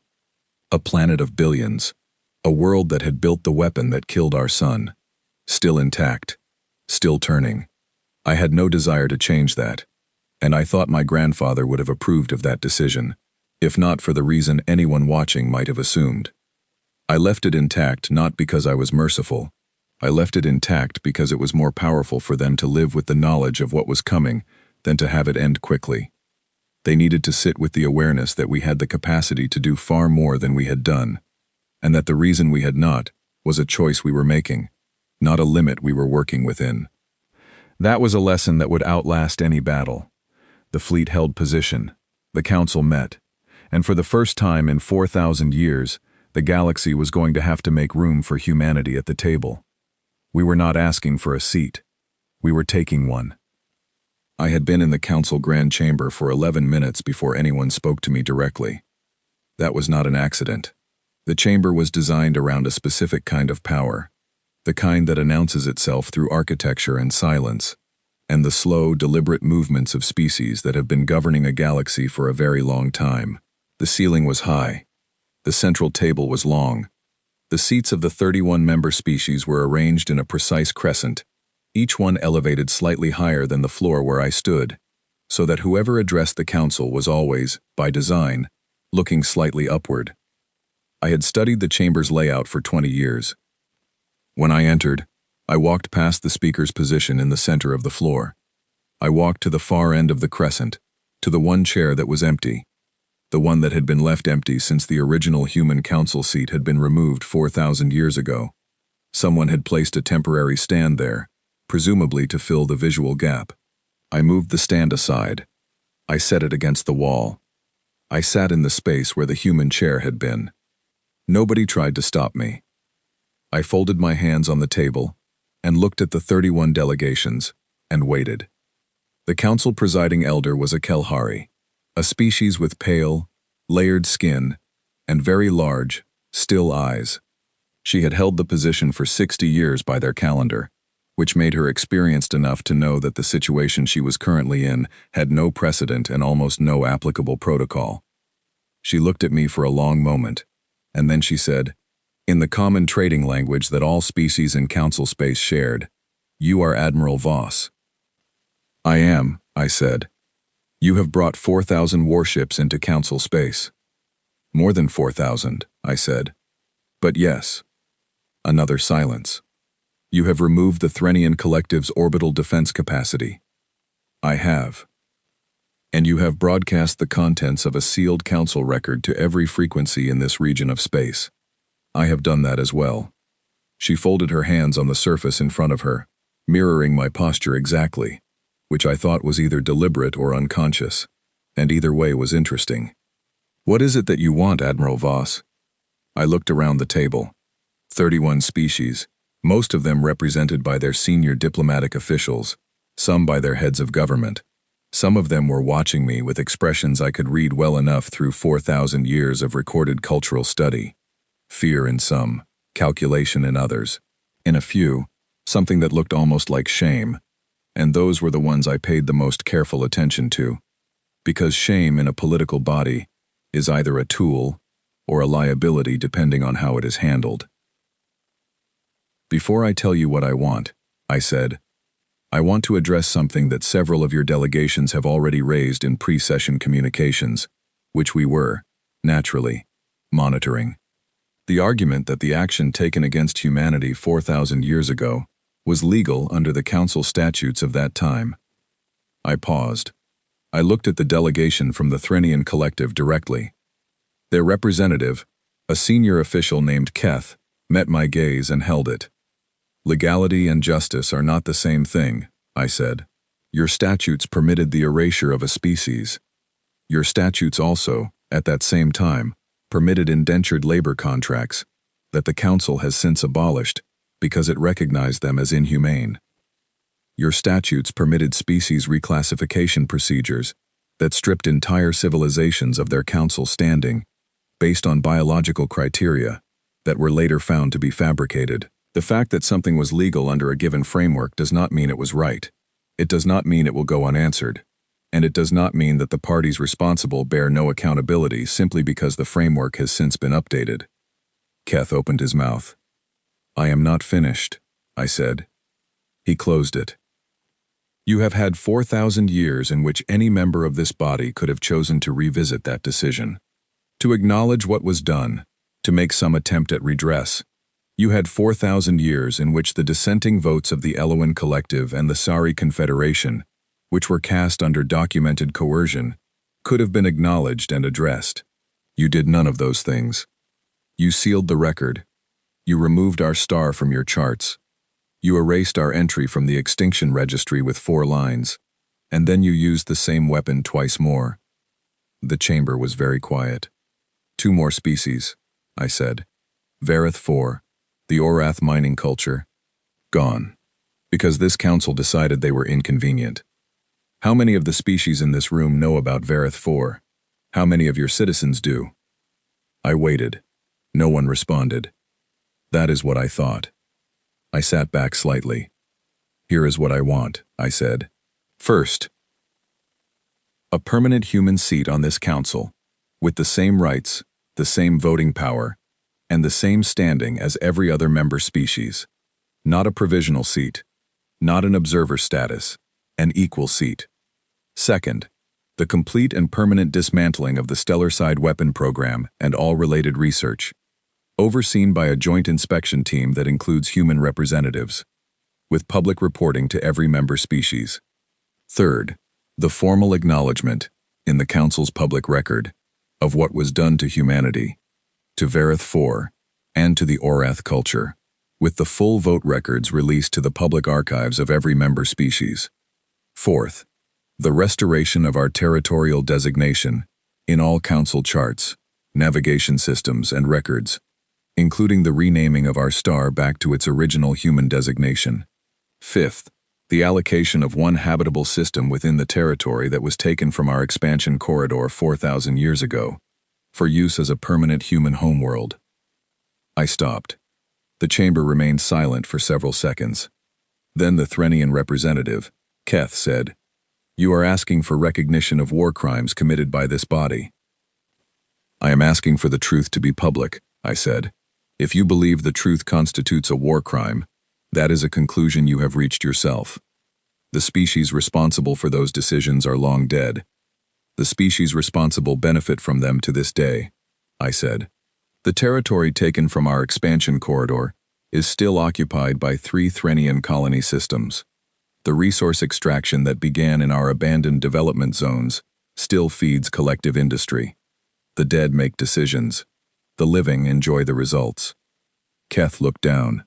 A planet of billions. A world that had built the weapon that killed our sun. Still intact. Still turning. I had no desire to change that, and I thought my grandfather would have approved of that decision, if not for the reason anyone watching might have assumed. I left it intact not because I was merciful. I left it intact because it was more powerful for them to live with the knowledge of what was coming than to have it end quickly. They needed to sit with the awareness that we had the capacity to do far more than we had done, and that the reason we had not was a choice we were making, not a limit we were working within. That was a lesson that would outlast any battle. The fleet held position. The council met. And for the first time in 4,000 years, the galaxy was going to have to make room for humanity at the table. We were not asking for a seat. We were taking one. I had been in the council grand chamber for 11 minutes before anyone spoke to me directly. That was not an accident. The chamber was designed around a specific kind of power, the kind that announces itself through architecture and silence, and the slow, deliberate movements of species that have been governing a galaxy for a very long time. The ceiling was high. The central table was long. The seats of the 31-member species were arranged in a precise crescent, each one elevated slightly higher than the floor where I stood, so that whoever addressed the council was always, by design, looking slightly upward. I had studied the chamber's layout for 20 years. When I entered, I walked past the speaker's position in the center of the floor. I walked to the far end of the crescent, to the one chair that was empty, the one that had been left empty since the original human council seat had been removed 4,000 years ago. Someone had placed a temporary stand there, presumably to fill the visual gap. I moved the stand aside. I set it against the wall. I sat in the space where the human chair had been. Nobody tried to stop me. I folded my hands on the table and looked at the 31 delegations and waited. The council presiding elder was a Kelhari, a species with pale, layered skin and very large, still eyes. She had held the position for 60 years by their calendar, which made her experienced enough to know that the situation she was currently in had no precedent and almost no applicable protocol. She looked at me for a long moment, and then she said, in the common trading language that all species in council space shared, "You are Admiral Voss." "I am," I said. "You have brought 4,000 warships into council space." "More than 4,000, I said. "But yes." Another silence. "You have removed the Threnian Collective's orbital defense capacity." "I have." "And you have broadcast the contents of a sealed council record to every frequency in this region of space." "I have done that as well." She folded her hands on the surface in front of her, mirroring my posture exactly, which I thought was either deliberate or unconscious, and either way was interesting. "What is it that you want, Admiral Voss?" I looked around the table. 31 species, most of them represented by their senior diplomatic officials, some by their heads of government. Some of them were watching me with expressions I could read well enough through 4,000 years of recorded cultural study. Fear in some, calculation in others. In a few, something that looked almost like shame, and those were the ones I paid the most careful attention to, because shame in a political body is either a tool or a liability depending on how it is handled. "Before I tell you what I want," I said, "I want to address something that several of your delegations have already raised in pre-session communications, which we were, naturally, monitoring. The argument that the action taken against humanity 4,000 years ago was legal under the council statutes of that time." I paused. I looked at the delegation from the Threnian Collective directly. Their representative, a senior official named Keth, met my gaze and held it. Legality and justice are not the same thing, I said. Your statutes permitted the erasure of a species. Your statutes also, at that same time, permitted indentured labor contracts that the Council has since abolished because it recognized them as inhumane. Your statutes permitted species reclassification procedures that stripped entire civilizations of their Council standing based on biological criteria that were later found to be fabricated. The fact that something was legal under a given framework does not mean it was right. It does not mean it will go unanswered. And it does not mean that the parties responsible bear no accountability simply because the framework has since been updated. Keth opened his mouth. I am not finished, I said. He closed it. You have had 4,000 years in which any member of this body could have chosen to revisit that decision, to acknowledge what was done, to make some attempt at redress. You had 4,000 years in which the dissenting votes of the Eloan Collective and the Sari Confederation, which were cast under documented coercion, could have been acknowledged and addressed. You did none of those things. You sealed the record. You removed our star from your charts. You erased our entry from the extinction registry with 4 lines, and then you used the same weapon twice more. The chamber was very quiet. 2 more species, I said. Vareth 4, the Orath mining culture, gone, because this council decided they were inconvenient. How many of the species in this room know about Vareth 4? How many of your citizens do? I waited. No one responded. That is what I thought. I sat back slightly. Here is what I want, I said. First, a permanent human seat on this council, with the same rights, the same voting power, and the same standing as every other member species. Not a provisional seat, not an observer status, an equal seat. Second, the complete and permanent dismantling of the Stellar-Side weapon program and all related research, overseen by a joint inspection team that includes human representatives, with public reporting to every member species. Third, the formal acknowledgement, in the Council's public record, of what was done to humanity, to Vareth 4, and to the Orath culture, with the full vote records released to the public archives of every member species. Fourth, the restoration of our territorial designation in all Council charts, navigation systems, and records, including the renaming of our star back to its original human designation. Fifth, the allocation of 1 habitable system within the territory that was taken from our expansion corridor 4,000 years ago, for use as a permanent human homeworld. I stopped. The chamber remained silent for several seconds. Then the Threnian representative, Keth, said, You are asking for recognition of war crimes committed by this body. I am asking for the truth to be public, I said. If you believe the truth constitutes a war crime, that is a conclusion you have reached yourself. The species responsible for those decisions are long dead. The species responsible benefit from them to this day, I said. The territory taken from our expansion corridor is still occupied by 3 Threnian colony systems. The resource extraction that began in our abandoned development zones still feeds collective industry. The dead make decisions. The living enjoy the results. Keth looked down.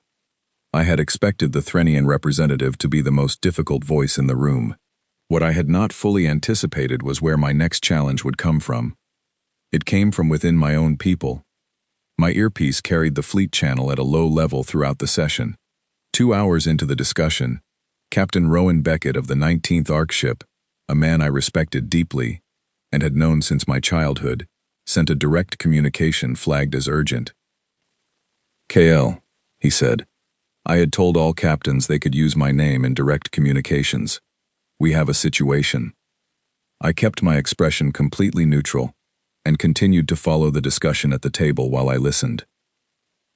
I had expected the Threnian representative to be the most difficult voice in the room. What I had not fully anticipated was where my next challenge would come from. It came from within my own people. My earpiece carried the fleet channel at a low level throughout the session. 2 hours into the discussion, Captain Rowan Beckett of the 19th Ark ship, a man I respected deeply and had known since my childhood, sent a direct communication flagged as urgent. KL, he said. I had told all captains they could use my name in direct communications. We have a situation. I kept my expression completely neutral and continued to follow the discussion at the table while I listened.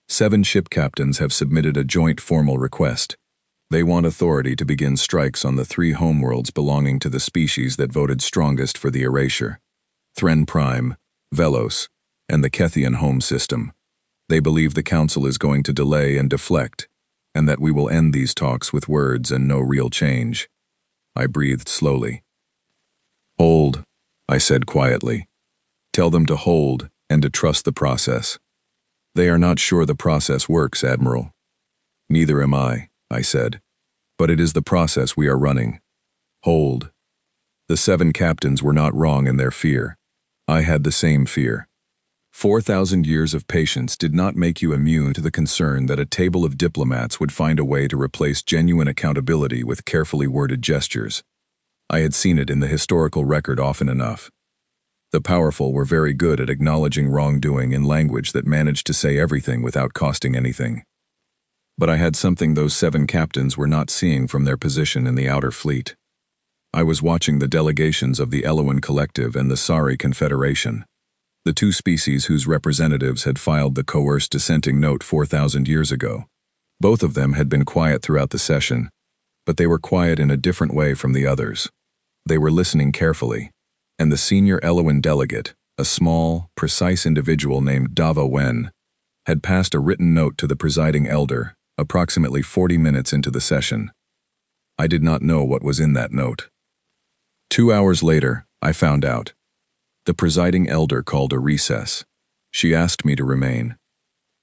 7 ship captains have submitted a joint formal request. They want authority to begin strikes on the 3 homeworlds belonging to the species that voted strongest for the erasure: Thren Prime, Velos, and the Kethian home system. They believe the Council is going to delay and deflect, and that we will end these talks with words and no real change. I breathed slowly. Hold, I said quietly. Tell them to hold and to trust the process. They are not sure the process works, Admiral. Neither am I said. But it is the process we are running. Hold. The 7 captains were not wrong in their fear. I had the same fear. 4,000 years of patience did not make you immune to the concern that a table of diplomats would find a way to replace genuine accountability with carefully worded gestures. I had seen it in the historical record often enough. The powerful were very good at acknowledging wrongdoing in language that managed to say everything without costing anything. But I had something those 7 captains were not seeing from their position in the outer fleet. I was watching the delegations of the Eloan Collective and the Sari Confederation, the 2 species whose representatives had filed the coerced dissenting note 4,000 years ago. Both of them had been quiet throughout the session, but they were quiet in a different way from the others. They were listening carefully, and the senior Eloan delegate, a small, precise individual named Dava Wen, had passed a written note to the presiding elder approximately 40 minutes into the session. I did not know what was in that note. 2 hours later, I found out. The presiding elder called a recess. She asked me to remain.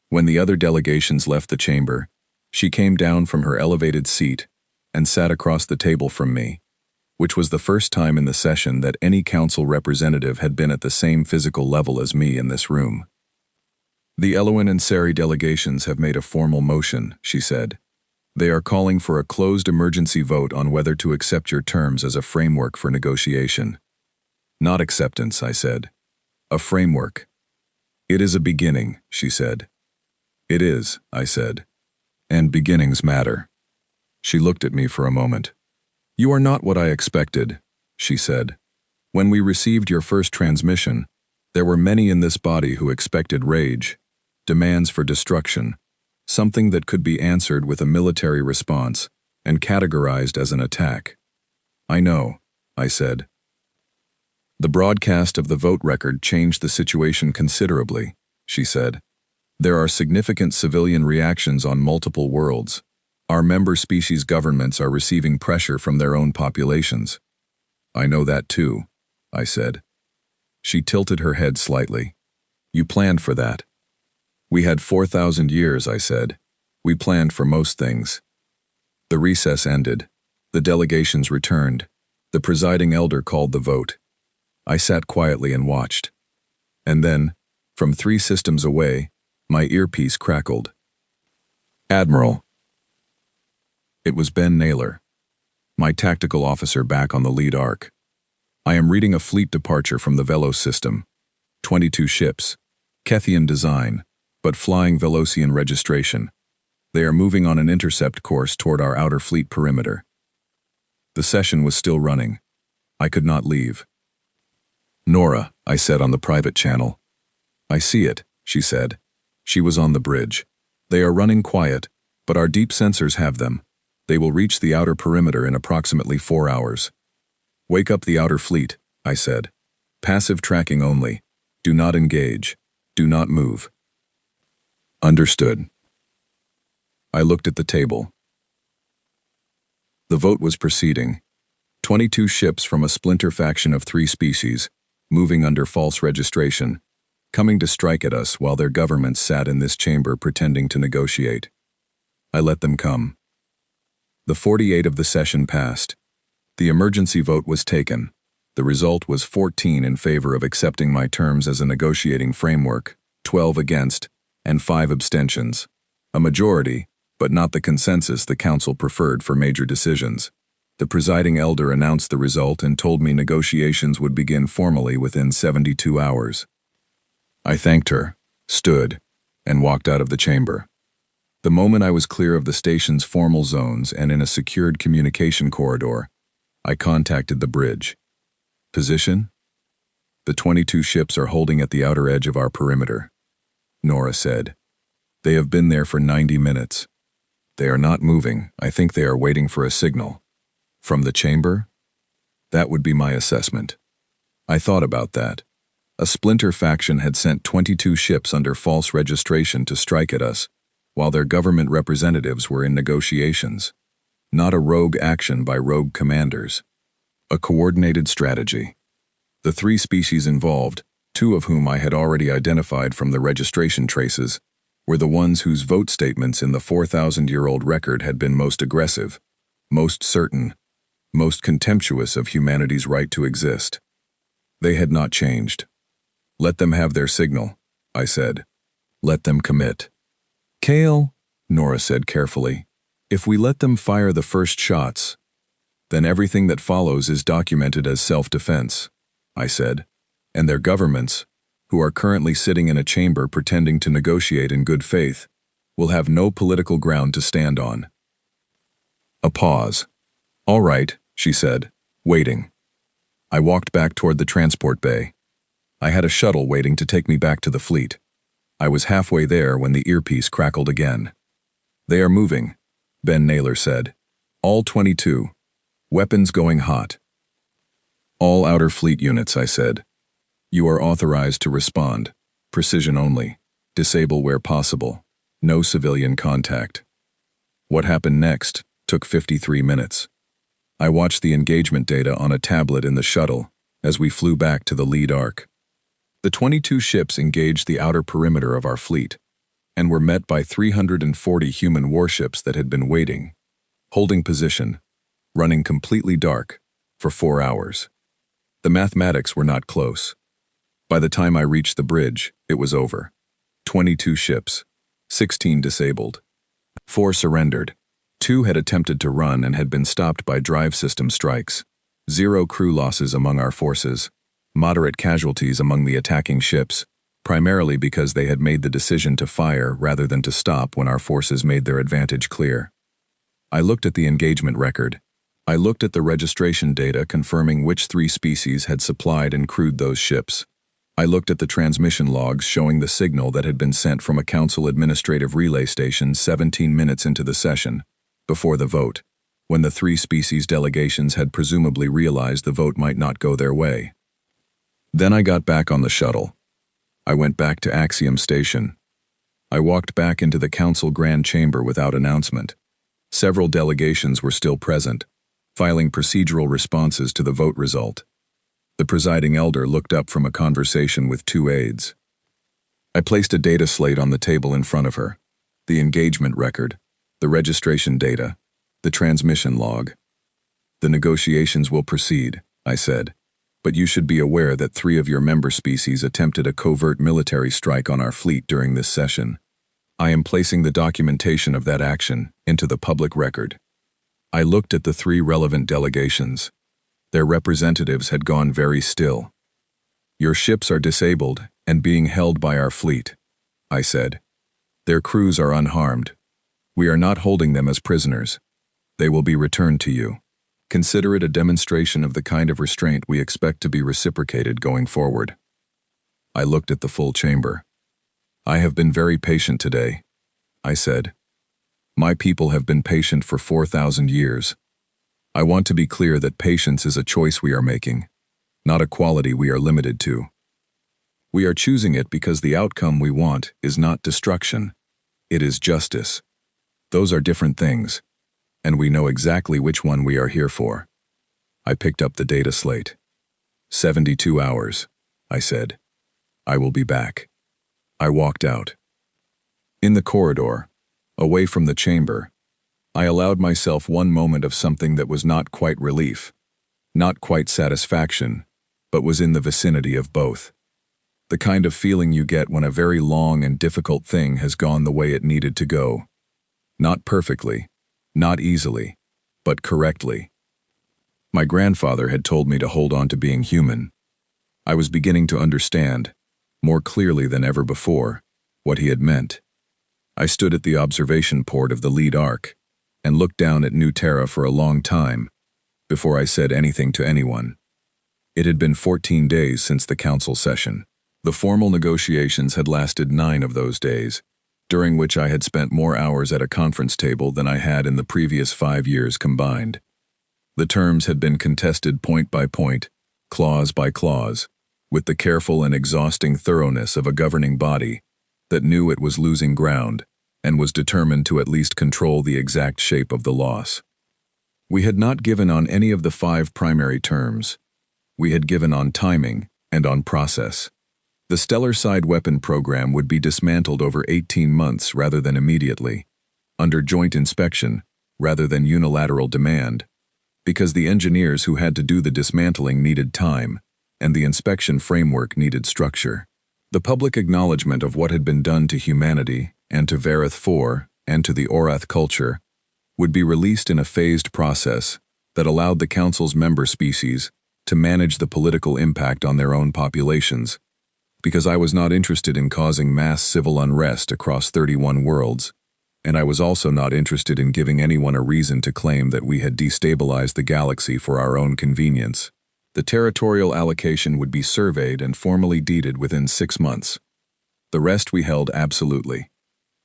When the other delegations left the chamber, she came down from her elevated seat and sat across the table from me, which was the first time in the session that any council representative had been at the same physical level as me in this room. The Eloan and Sari delegations have made a formal motion, she said. They are calling for a closed emergency vote on whether to accept your terms as a framework for negotiation. Not acceptance, I said. A framework. It is a beginning, she said. It is, I said. And beginnings matter. She looked at me for a moment. You are not what I expected, she said. When we received your first transmission, there were many in this body who expected rage, demands for destruction, something that could be answered with a military response and categorized as an attack. I know, I said. The broadcast of the vote record changed the situation considerably, she said. There are significant civilian reactions on multiple worlds. Our member species governments are receiving pressure from their own populations. I know that too, I said. She tilted her head slightly. You planned for that. We had 4,000 years, I said. We planned for most things. The recess ended. The delegations returned. The presiding elder called the vote. I sat quietly and watched. And then, from 3 systems away, my earpiece crackled. Admiral. It was Ben Naylor, my tactical officer back on the lead arc. I am reading a fleet departure from the Velos system. 22 ships, Kethian design, but flying Velocian registration. They are moving on an intercept course toward our outer fleet perimeter. The session was still running. I could not leave. Nora, I said on the private channel. I see it, she said. She was on the bridge. They are running quiet, but our deep sensors have them. They will reach the outer perimeter in approximately 4 hours. Wake up the outer fleet, I said. Passive tracking only. Do not engage. Do not move. Understood. I looked at the table. The vote was proceeding. 22 ships from a splinter faction of 3 species, moving under false registration, coming to strike at us while their governments sat in this chamber pretending to negotiate. I let them come. The 48 of the session passed. The emergency vote was taken. The result was 14 in favor of accepting my terms as a negotiating framework, 12 against, and 5 abstentions. A majority, but not the consensus the council preferred for major decisions. The presiding elder announced the result and told me negotiations would begin formally within 72 hours. I thanked her, stood, and walked out of the chamber. The moment I was clear of the station's formal zones and in a secured communication corridor, I contacted the bridge. Position? The 22 ships are holding at the outer edge of our perimeter, Nora said. They have been there for 90 minutes. They are not moving. I think they are waiting for a signal. From the chamber? That would be my assessment. I thought about that. A splinter faction had sent 22 ships under false registration to strike at us, while their government representatives were in negotiations. Not a rogue action by rogue commanders. A coordinated strategy. The 3 species involved, 2 of whom I had already identified from the registration traces, were the ones whose vote statements in the 4,000-year-old record had been most aggressive, most certain, most contemptuous of humanity's right to exist. They had not changed. Let them have their signal, I said. Let them commit. Kale, Nora said carefully, if we let them fire the first shots, then everything that follows is documented as self-defense, I said, and their governments, who are currently sitting in a chamber pretending to negotiate in good faith, will have no political ground to stand on. A pause. All right, she said, waiting. I walked back toward the transport bay. I had a shuttle waiting to take me back to the fleet. I was halfway there when the earpiece crackled again. They are moving, Ben Naylor said. All 22. Weapons going hot. All outer fleet units, I said. You are authorized to respond. Precision only. Disable where possible. No civilian contact. What happened next took 53 minutes. I watched the engagement data on a tablet in the shuttle as we flew back to the lead arc. The 22 ships engaged the outer perimeter of our fleet and were met by 340 human warships that had been waiting, holding position, running completely dark, for 4 hours. The mathematics were not close. By the time I reached the bridge, it was over. 22 ships, 16 disabled. 4 surrendered. 2 had attempted to run and had been stopped by drive system strikes. 0 crew losses among our forces. Moderate casualties among the attacking ships, primarily because they had made the decision to fire rather than to stop when our forces made their advantage clear. I looked at the engagement record. I looked at the registration data confirming which 3 species had supplied and crewed those ships. I looked at the transmission logs showing the signal that had been sent from a council administrative relay station 17 minutes into the session, before the vote, when the 3 species delegations had presumably realized the vote might not go their way. Then I got back on the shuttle. I went back to Axiom Station. I walked back into the council grand chamber without announcement. Several delegations were still present, filing procedural responses to the vote result. The presiding elder looked up from a conversation with 2 aides. I placed a data slate on the table in front of her, the engagement record, the registration data, the transmission log. The negotiations will proceed, I said, but you should be aware that 3 of your member species attempted a covert military strike on our fleet during this session. I am placing the documentation of that action into the public record. I looked at the 3 relevant delegations. Their representatives had gone very still. Your ships are disabled and being held by our fleet, I said. Their crews are unharmed. We are not holding them as prisoners. They will be returned to you. Consider it a demonstration of the kind of restraint we expect to be reciprocated going forward. I looked at the full chamber. I have been very patient today, I said. My people have been patient for 4,000 years. I want to be clear that patience is a choice we are making, not a quality we are limited to. We are choosing it because the outcome we want is not destruction. It is justice. Those are different things, and we know exactly which one we are here for. I picked up the data slate. 72 hours, I said. I will be back. I walked out. In the corridor, away from the chamber, I allowed myself one moment of something that was not quite relief, not quite satisfaction, but was in the vicinity of both. The kind of feeling you get when a very long and difficult thing has gone the way it needed to go. Not perfectly, not easily, but correctly. My grandfather had told me to hold on to being human. I was beginning to understand, more clearly than ever before, what he had meant. I stood at the observation port of the lead arc and looked down at New Terra for a long time before I said anything to anyone. It had been 14 days since the council session. The formal negotiations had lasted 9 of those days, during which I had spent more hours at a conference table than I had in the previous 5 years combined. The terms had been contested point by point, clause by clause, with the careful and exhausting thoroughness of a governing body that knew it was losing ground and was determined to at least control the exact shape of the loss. We had not given on any of the 5 primary terms. We had given on timing and on process. The stellar side weapon program would be dismantled over 18 months rather than immediately, under joint inspection rather than unilateral demand, because the engineers who had to do the dismantling needed time, and the inspection framework needed structure. The public acknowledgement of what had been done to humanity, and to Vareth 4, and to the Orath culture, would be released in a phased process that allowed the Council's member species to manage the political impact on their own populations, because I was not interested in causing mass civil unrest across 31 worlds, and I was also not interested in giving anyone a reason to claim that we had destabilized the galaxy for our own convenience. The territorial allocation would be surveyed and formally deeded within 6 months. The rest we held absolutely.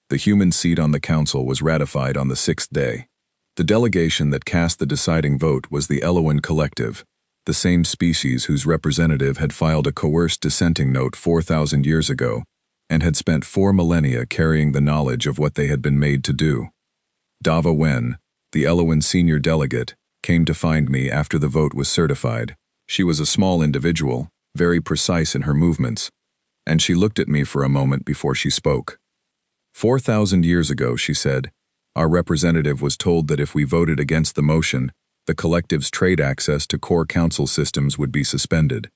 The human seat on the council was ratified on the 6th day. The delegation that cast the deciding vote was the Eloan Collective, the same species whose representative had filed a coerced dissenting note 4,000 years ago and had spent 4 millennia carrying the knowledge of what they had been made to do. Dava Wen, the Eloan senior delegate, came to find me after the vote was certified. She was a small individual, very precise in her movements, and she looked at me for a moment before she spoke. 4,000 years ago, she said, our representative was told that if we voted against the motion, the collective's trade access to core council systems would be suspended.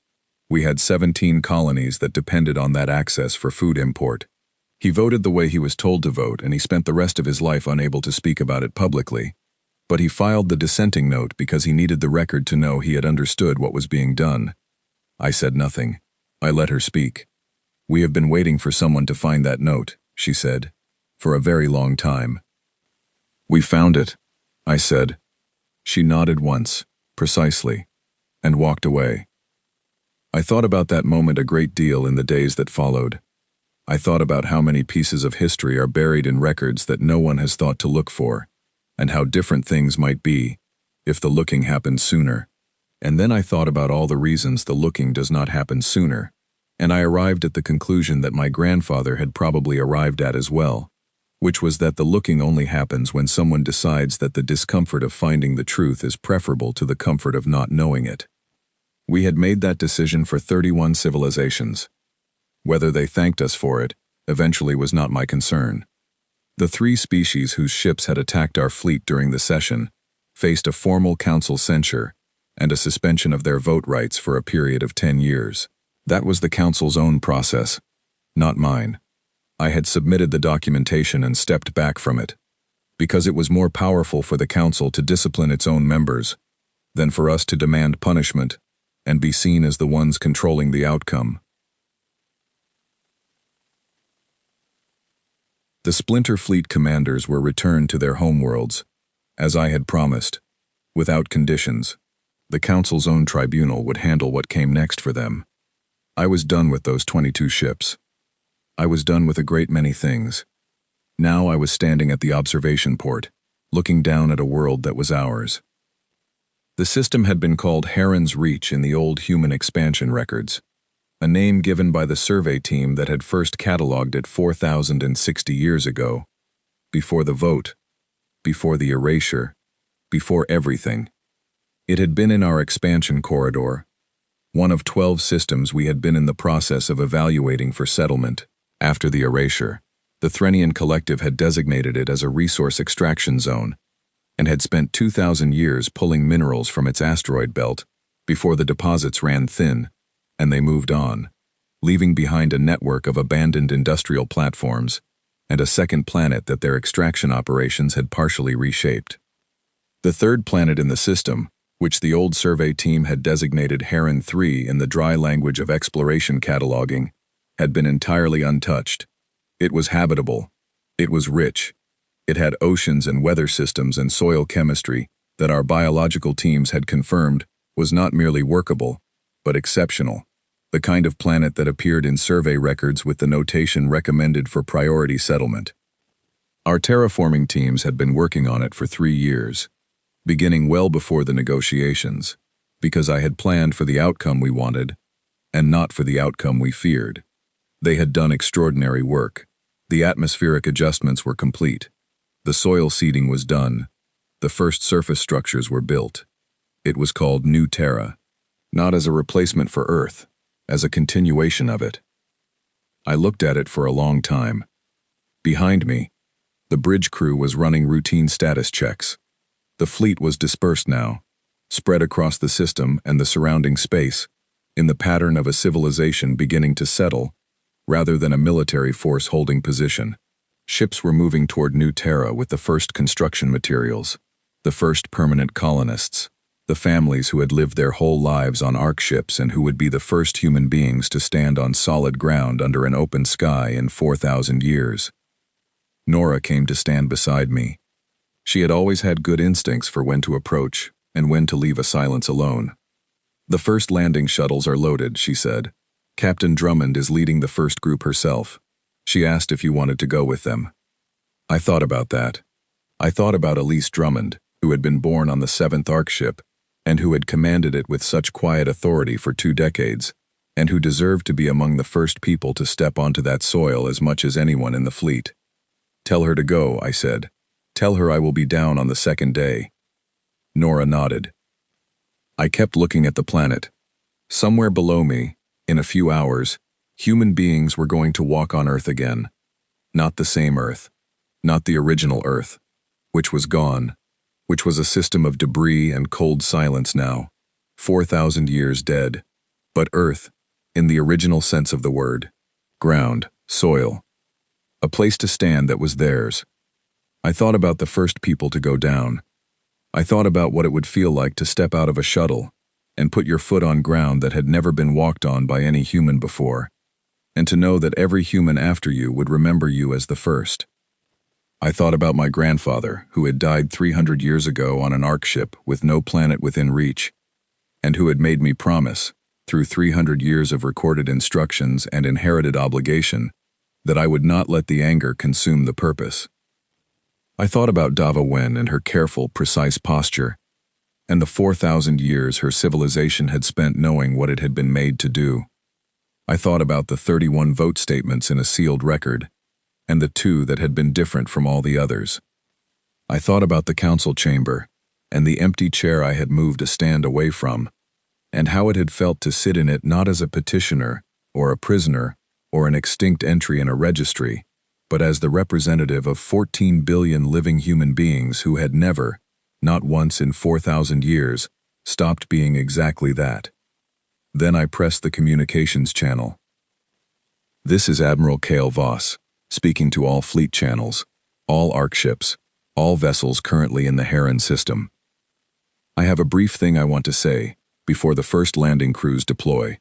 We had 17 colonies that depended on that access for food import. He voted the way he was told to vote, and he spent the rest of his life unable to speak about it publicly. But he filed the dissenting note because he needed the record to know he had understood what was being done. I said nothing. I let her speak. We have been waiting for someone to find that note, she said, for a very long time. We found it, I said. She nodded once, precisely, and walked away. I thought about that moment a great deal in the days that followed. I thought about how many pieces of history are buried in records that no one has thought to look for, and how different things might be if the looking happened sooner. And then I thought about all the reasons the looking does not happen sooner, and I arrived at the conclusion that my grandfather had probably arrived at as well, which was that the looking only happens when someone decides that the discomfort of finding the truth is preferable to the comfort of not knowing it. We had made that decision for 31 civilizations. Whether they thanked us for it eventually was not my concern. The 3 species whose ships had attacked our fleet during the session faced a formal council censure and a suspension of their vote rights for a period of 10 years. That was the council's own process, not mine. I had submitted the documentation and stepped back from it, because it was more powerful for the council to discipline its own members than for us to demand punishment and be seen as the ones controlling the outcome. The Splinter Fleet commanders were returned to their homeworlds, as I had promised, without conditions. The Council's own tribunal would handle what came next for them. I was done with those 22 ships. I was done with a great many things. Now I was standing at the observation port, looking down at a world that was ours. The system had been called Heron's Reach in the old human expansion records, a name given by the survey team that had first catalogued it 4,060 years ago, before the vote, before the erasure, before everything. It had been in our expansion corridor, one of 12 systems we had been in the process of evaluating for settlement. After the erasure, the Threnian Collective had designated it as a resource extraction zone and had spent 2,000 years pulling minerals from its asteroid belt before the deposits ran thin, and they moved on, leaving behind a network of abandoned industrial platforms and a second planet that their extraction operations had partially reshaped. The third planet in the system, which the old survey team had designated Heron 3 in the dry language of exploration cataloging, had been entirely untouched. It was habitable. It was rich. It had oceans and weather systems and soil chemistry that our biological teams had confirmed was not merely workable, but exceptional. The kind of planet that appeared in survey records with the notation recommended for priority settlement. Our terraforming teams had been working on it for 3 years, beginning well before the negotiations, because I had planned for the outcome we wanted, and not for the outcome we feared. They had done extraordinary work. The atmospheric adjustments were complete. The soil seeding was done. The first surface structures were built. It was called New Terra, not as a replacement for Earth, as a continuation of it. I looked at it for a long time. Behind me, the bridge crew was running routine status checks. The fleet was dispersed now, spread across the system and the surrounding space, in the pattern of a civilization beginning to settle, rather than a military force holding position. Ships were moving toward New Terra with the first construction materials, the first permanent colonists, the families who had lived their whole lives on ARC ships and who would be the first human beings to stand on solid ground under an open sky in 4,000 years. Nora came to stand beside me. She had always had good instincts for when to approach and when to leave a silence alone. "The first landing shuttles are loaded," she said. "Captain Drummond is leading the first group herself. She asked if you wanted to go with them." I thought about that. I thought about Elise Drummond, who had been born on the 7th ARC ship, and who had commanded it with such quiet authority for 2 decades, and who deserved to be among the first people to step onto that soil as much as anyone in the fleet. "Tell her to go," I said. "Tell her I will be down on the 2nd day." Nora nodded. I kept looking at the planet. Somewhere below me, in a few hours, human beings were going to walk on Earth again. Not the same Earth. Not the original Earth, which was gone, which was a system of debris and cold silence now, 4,000 years dead. But Earth, in the original sense of the word. Ground, soil. A place to stand that was theirs. I thought about the first people to go down. I thought about what it would feel like to step out of a shuttle and put your foot on ground that had never been walked on by any human before, and to know that every human after you would remember you as the first. I thought about my grandfather, who had died 300 years ago on an ARC ship with no planet within reach, and who had made me promise, through 300 years of recorded instructions and inherited obligation, that I would not let the anger consume the purpose. I thought about Dava Wen and her careful, precise posture, and the 4,000 years her civilization had spent knowing what it had been made to do. I thought about the 31 vote statements in a sealed record, and the 2 that had been different from all the others. I thought about the council chamber, and the empty chair I had moved a stand away from, and how it had felt to sit in it not as a petitioner, or a prisoner, or an extinct entry in a registry, but as the representative of 14 billion living human beings who had never, not once in 4,000 years, stopped being exactly that. Then I pressed the communications channel. "This is Admiral Cale Voss, speaking to all fleet channels, all ARC ships, all vessels currently in the Heron system. I have a brief thing I want to say before the first landing crews deploy."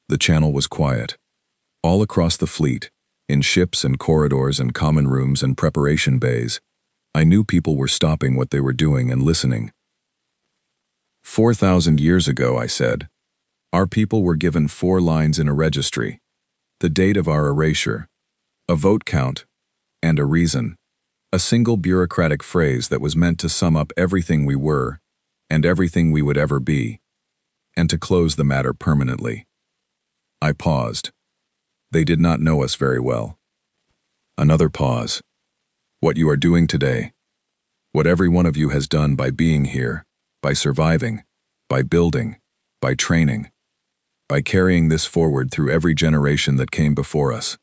The channel was quiet. All across the fleet, in ships and corridors and common rooms and preparation bays, I knew people were stopping what they were doing and listening. 4,000 years ago, I said, our people were given 4 lines in a registry, the date of our erasure, a vote count, and a reason, a single bureaucratic phrase that was meant to sum up everything we were and everything we would ever be, and to close the matter permanently. I paused. They did not know us very well. Another pause. "What you are doing today, what every one of you has done by being here, by surviving, by building, by training, by carrying this forward through every generation that came before us.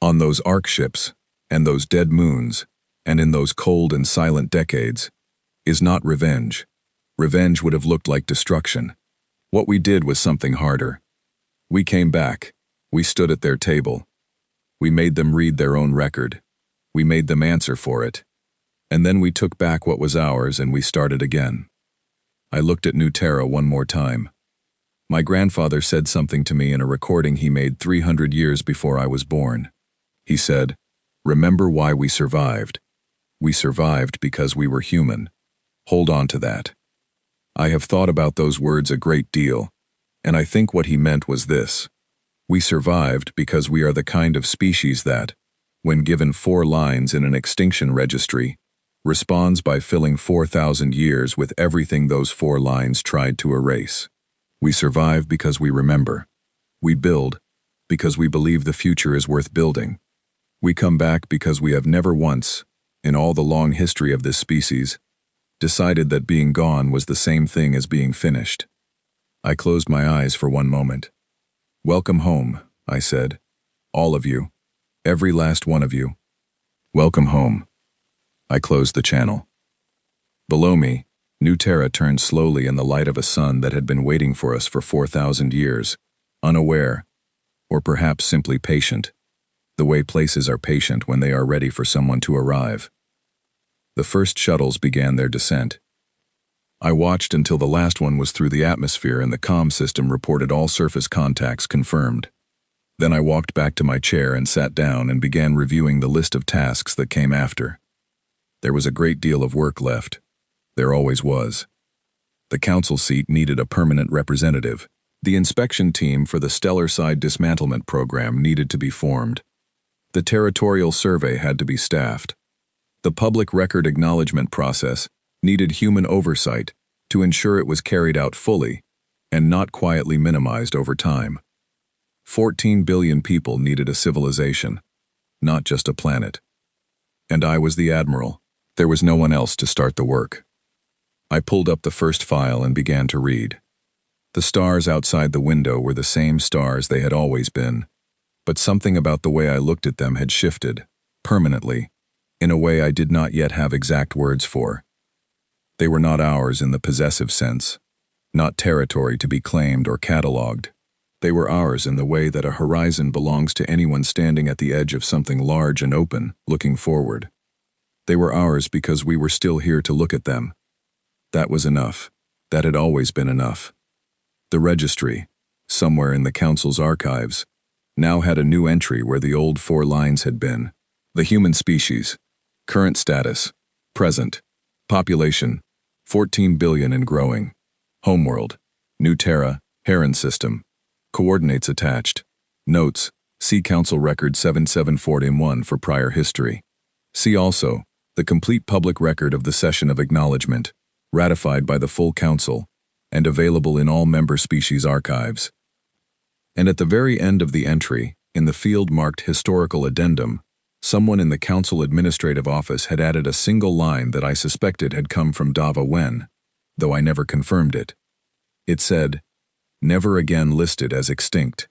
On those ARC ships, and those dead moons, and in those cold and silent decades, is not revenge. Revenge would have looked like destruction. What we did was something harder. We came back. We stood at their table. We made them read their own record. We made them answer for it. And then we took back what was ours and we started again." I looked at New Terra one more time. My grandfather said something to me in a recording he made 300 years before I was born. He said, "Remember why we survived. We survived because we were human. Hold on to that." I have thought about those words a great deal, and I think what he meant was this. We survived because we are the kind of species that, when given 4 lines in an extinction registry, responds by filling 4,000 years with everything those 4 lines tried to erase. We survive because we remember. We build because we believe the future is worth building. We come back because we have never once, in all the long history of this species, decided that being gone was the same thing as being finished. I closed my eyes for one moment. "Welcome home," I said. "All of you. Every last one of you. Welcome home." I closed the channel. Below me, New Terra turned slowly in the light of a sun that had been waiting for us for 4,000 years, unaware, or perhaps simply patient, the way places are patient when they are ready for someone to arrive. The first shuttles began their descent. I watched until the last one was through the atmosphere and the comm system reported all surface contacts confirmed. Then I walked back to my chair and sat down and began reviewing the list of tasks that came after. There was a great deal of work left. There always was. The council seat needed a permanent representative. The inspection team for the Stellar Side Dismantlement Program needed to be formed. The territorial survey had to be staffed. The public record acknowledgement process needed human oversight to ensure it was carried out fully and not quietly minimized over time. 14 billion people needed a civilization, not just a planet. And I was the admiral. There was no one else to start the work. I pulled up the first file and began to read. The stars outside the window were the same stars they had always been, but something about the way I looked at them had shifted, permanently, in a way I did not yet have exact words for. They were not ours in the possessive sense, not territory to be claimed or catalogued. They were ours in the way that a horizon belongs to anyone standing at the edge of something large and open, looking forward. They were ours because we were still here to look at them. That was enough. That had always been enough. The registry, somewhere in the council's archives, now had a new entry where the old 4 lines had been. The human species. Current status. Present. Population. 14 billion and growing. Homeworld. New Terra. Heron system. Coordinates attached. Notes. See Council Record 774-1 for prior history. See also the complete public record of the session of acknowledgement, ratified by the full council, and available in all member species archives. And at the very end of the entry, in the field marked Historical Addendum, someone in the council administrative office had added a single line that I suspected had come from Dava Wen, though I never confirmed it. It said, "Never again listed as extinct."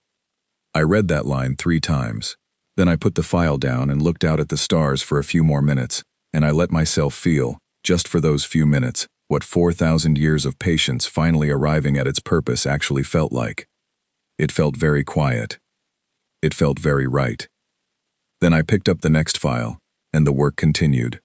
I read that line 3 times. Then I put the file down and looked out at the stars for a few more minutes, and I let myself feel, just for those few minutes, what 4,000 years of patience finally arriving at its purpose actually felt like. It felt very quiet. It felt very right. Then I picked up the next file, and the work continued.